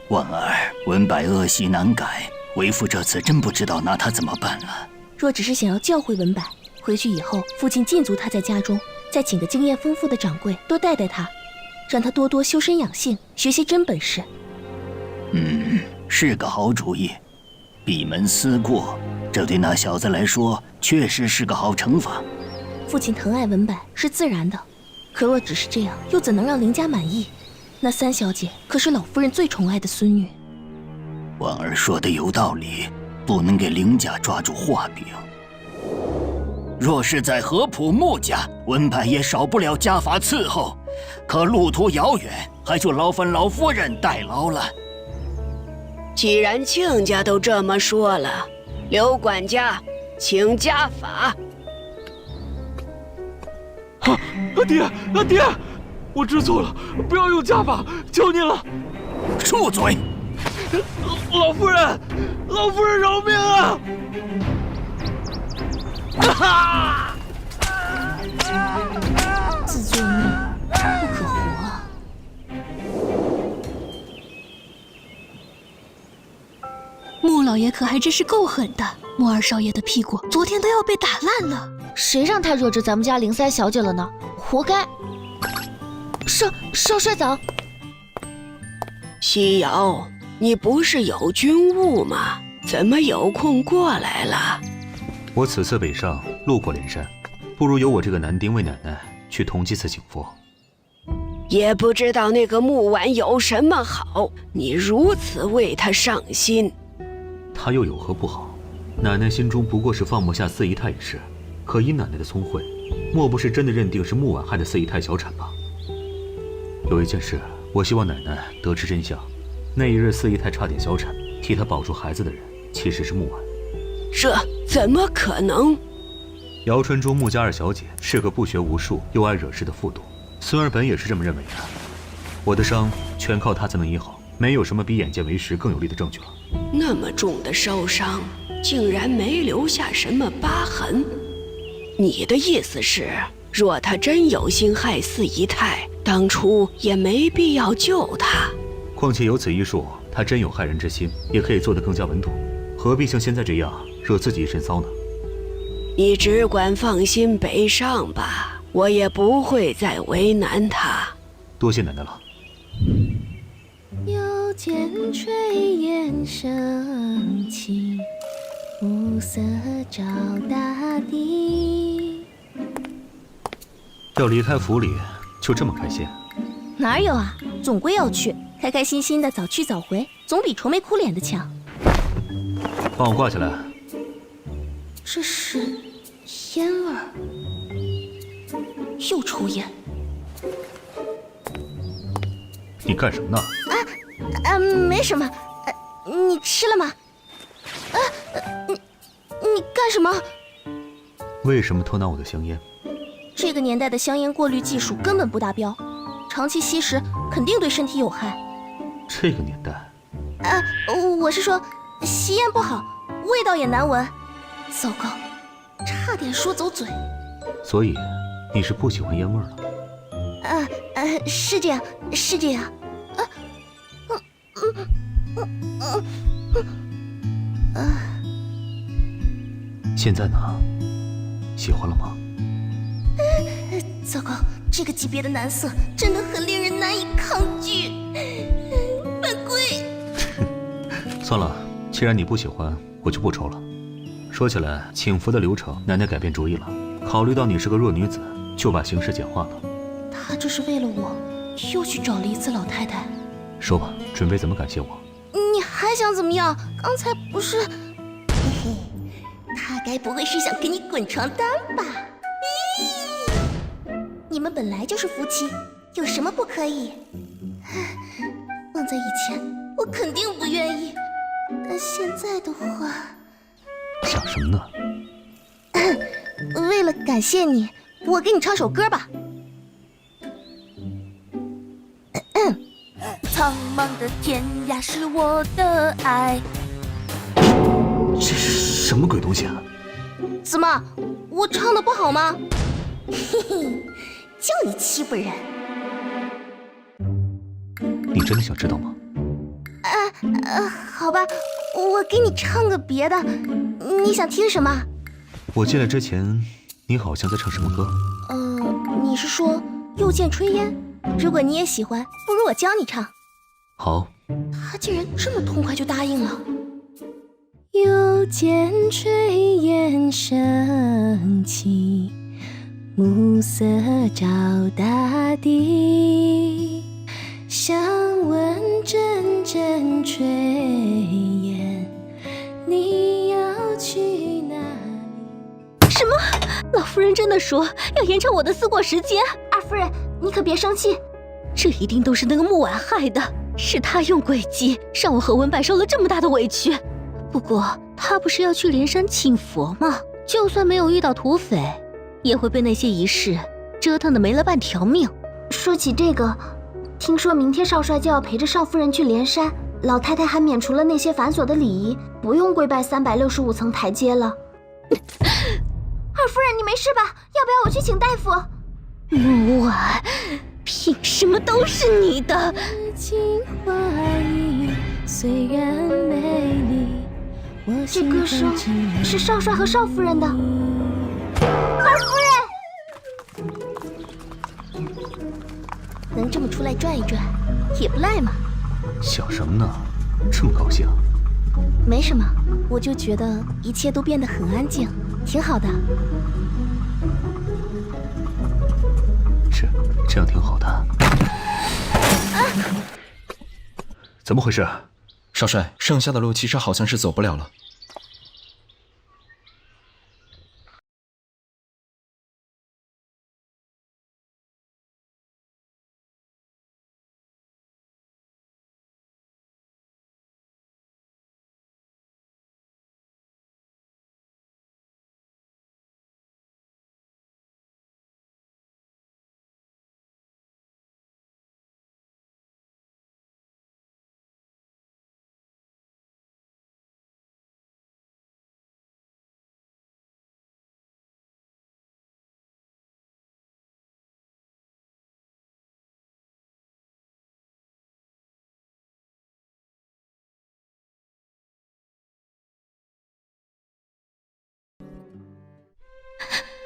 婉儿，文白恶习难改，为父这次真不知道拿他怎么办了。若只是想要教诲文白，回去以后父亲禁足他在家中，再请个经验丰富的掌柜多带带他，让他多多修身养性，学些真本事。是个好主意。闭门思过，这对那小子来说确实是个好惩罚。父亲疼爱文柏是自然的，可若只是这样，又怎能让林家满意？那三小姐可是老夫人最宠爱的孙女。婉儿说的有道理，不能给林家抓住画柄。若是在合浦穆家，文柏也少不了家法伺候，可路途遥远，还就劳烦老夫人代劳了。既然亲家都这么说了，刘管家，请家法。爹，我知错了，不要用家法，求您了。住嘴！老夫人饶命啊！自作孽不可活啊！穆老爷可还真是够狠的，穆二少爷的屁股昨天都要被打烂了。谁让他惹着咱们家林三小姐了呢？活该！少帅早。西瑶，你不是有军务吗？怎么有空过来了？我此次北上，路过连山，不如由我这个男丁为奶奶去同济寺请佛。也不知道那个穆婉有什么好，你如此为他上心。他又有何不好？奶奶心中不过是放不下四姨太一事，可以奶奶的聪慧，莫不是真的认定是穆婉害的四姨太小产吧？有一件事，我希望奶奶得知真相。那一日四姨太差点小产，替她保住孩子的人其实是穆婉。这怎么可能？姚春珠穆家二小姐是个不学无术又爱惹事的妇毒，孙儿本也是这么认为的。我的伤全靠她才能医好，没有什么比眼见为实更有力的证据了。那么重的烧伤，竟然没留下什么疤痕。你的意思是，若他真有心害四姨太，当初也没必要救她。况且有此医术，他真有害人之心，也可以做得更加稳妥，何必像现在这样惹自己一身骚呢？你只管放心北上吧，我也不会再为难他。多谢奶奶了。又见炊烟升起，暮色照大地。要离开府里，就这么开心？哪有啊，总归要去，开开心心的早去早回，总比愁眉苦脸的强。帮我挂起来。这是烟味儿，又抽烟。你干什么呢？没什么。你吃了吗？你干什么？为什么偷拿我的香烟？这个年代的香烟过滤技术根本不达标，长期吸食肯定对身体有害。这个年代？我是说，吸烟不好，味道也难闻。糟糕，差点说走嘴。所以，你是不喜欢烟味了？是这样，是这样。现在呢？喜欢了吗？糟糕，这个级别的男色真的很令人难以抗拒。犯规。算了，既然你不喜欢，我就不抽了。说起来，请佛的流程，奶奶改变主意了。考虑到你是个弱女子，就把形式简化了。他这是为了我，又去找了一次老太太。说吧，准备怎么感谢我？你还想怎么样？刚才不是……嘿嘿，他该不会是想跟你滚床单吧？你们本来就是夫妻，有什么不可以？放在以前，我肯定不愿意。但现在的话，想什么呢？为了感谢你，我给你唱首歌吧。苍茫的天涯是我的爱。这是什么鬼东西啊？怎么，我唱的不好吗？嘿嘿，就你欺负人。你真的想知道吗？好吧，我给你唱个别的，你想听什么？我进来之前，你好像在唱什么歌？你是说又见炊烟？如果你也喜欢，不如我教你唱。好。他竟然这么痛快就答应了。又见炊烟升起，暮色照大地，想问阵阵炊烟，你要去哪里？什么？老夫人真的说要延长我的思过时间？二夫人，你可别生气，这一定都是那个木婉害的，是他用诡计让我和文柏受了这么大的委屈。不过他不是要去连山请佛吗？就算没有遇到土匪，也会被那些仪式折腾的没了半条命。说起这个，听说明天少帅就要陪着少夫人去连山，老太太还免除了那些繁琐的礼仪，不用跪拜365层台阶了。二夫人，你没事吧？要不要我去请大夫？木婉，凭什么都是你的？虽然美丽，这歌声是少帅和少夫人的。二夫人，能这么出来转一转，也不赖嘛。想什么呢？这么高兴？没什么，我就觉得一切都变得很安静，挺好的。这样挺好的。怎么回事？少帅，剩下的路其实好像是走不了了。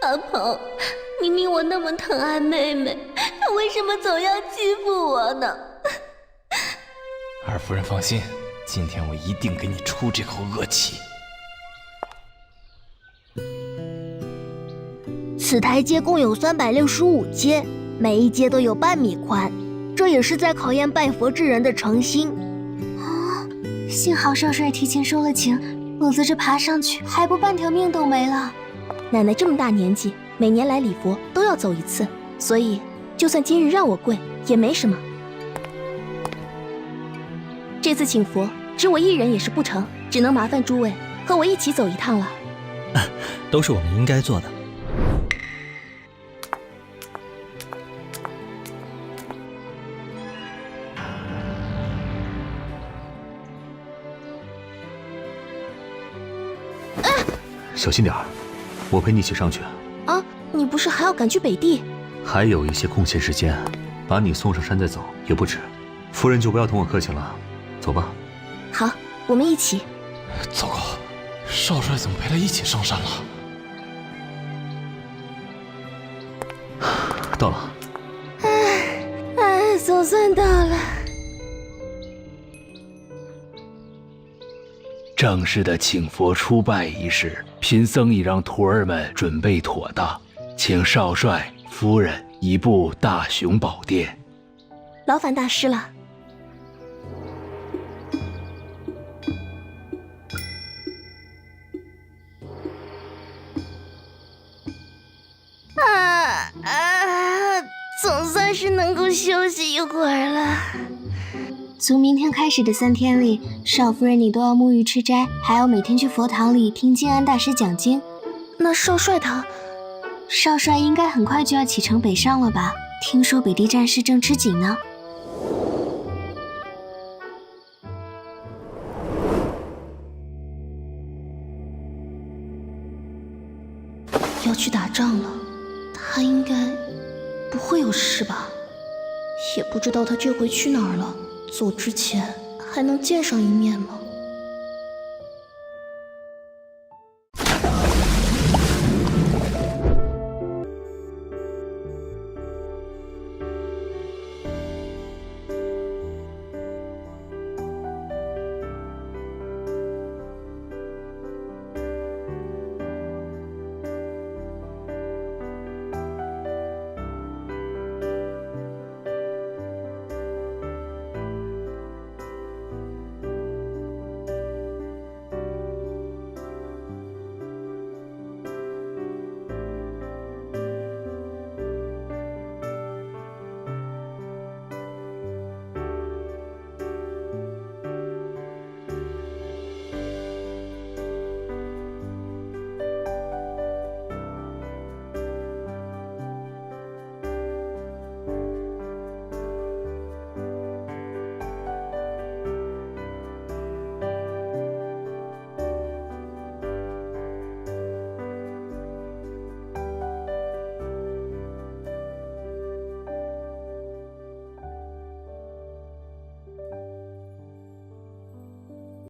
阿鹏，明明我那么疼爱妹妹，她为什么总要欺负我呢？二夫人放心，今天我一定给你出这口恶气。此台阶共有365阶，每一阶都有半米宽，这也是在考验拜佛之人的诚心。幸好少帅提前说了情，否则这爬上去还不半条命都没了。奶奶这么大年纪，每年来礼佛都要走一次，所以就算今日让我跪也没什么。这次请佛，只我一人也是不成，只能麻烦诸位和我一起走一趟了。都是我们应该做的。小心点儿，我陪你一起上去。啊，你不是还要赶去北地？还有一些空闲时间，把你送上山再走也不迟。夫人就不要同我客气了，走吧。好，我们一起。糟糕，少帅怎么陪他一起上山了？到了。总算到了。正式的请佛出拜仪式，贫僧已让徒儿们准备妥当，请少帅、夫人移步大雄宝殿。劳烦大师了。总算是能够休息一会儿了。从明天开始的3天里，少夫人你都要沐浴吃斋，还要每天去佛堂里听静安大师讲经。那少帅他？少帅应该很快就要启程北上了吧？听说北地战事正吃紧呢。要去打仗了，他应该不会有事吧？也不知道他这回去哪儿了，走之前还能见上一面吗？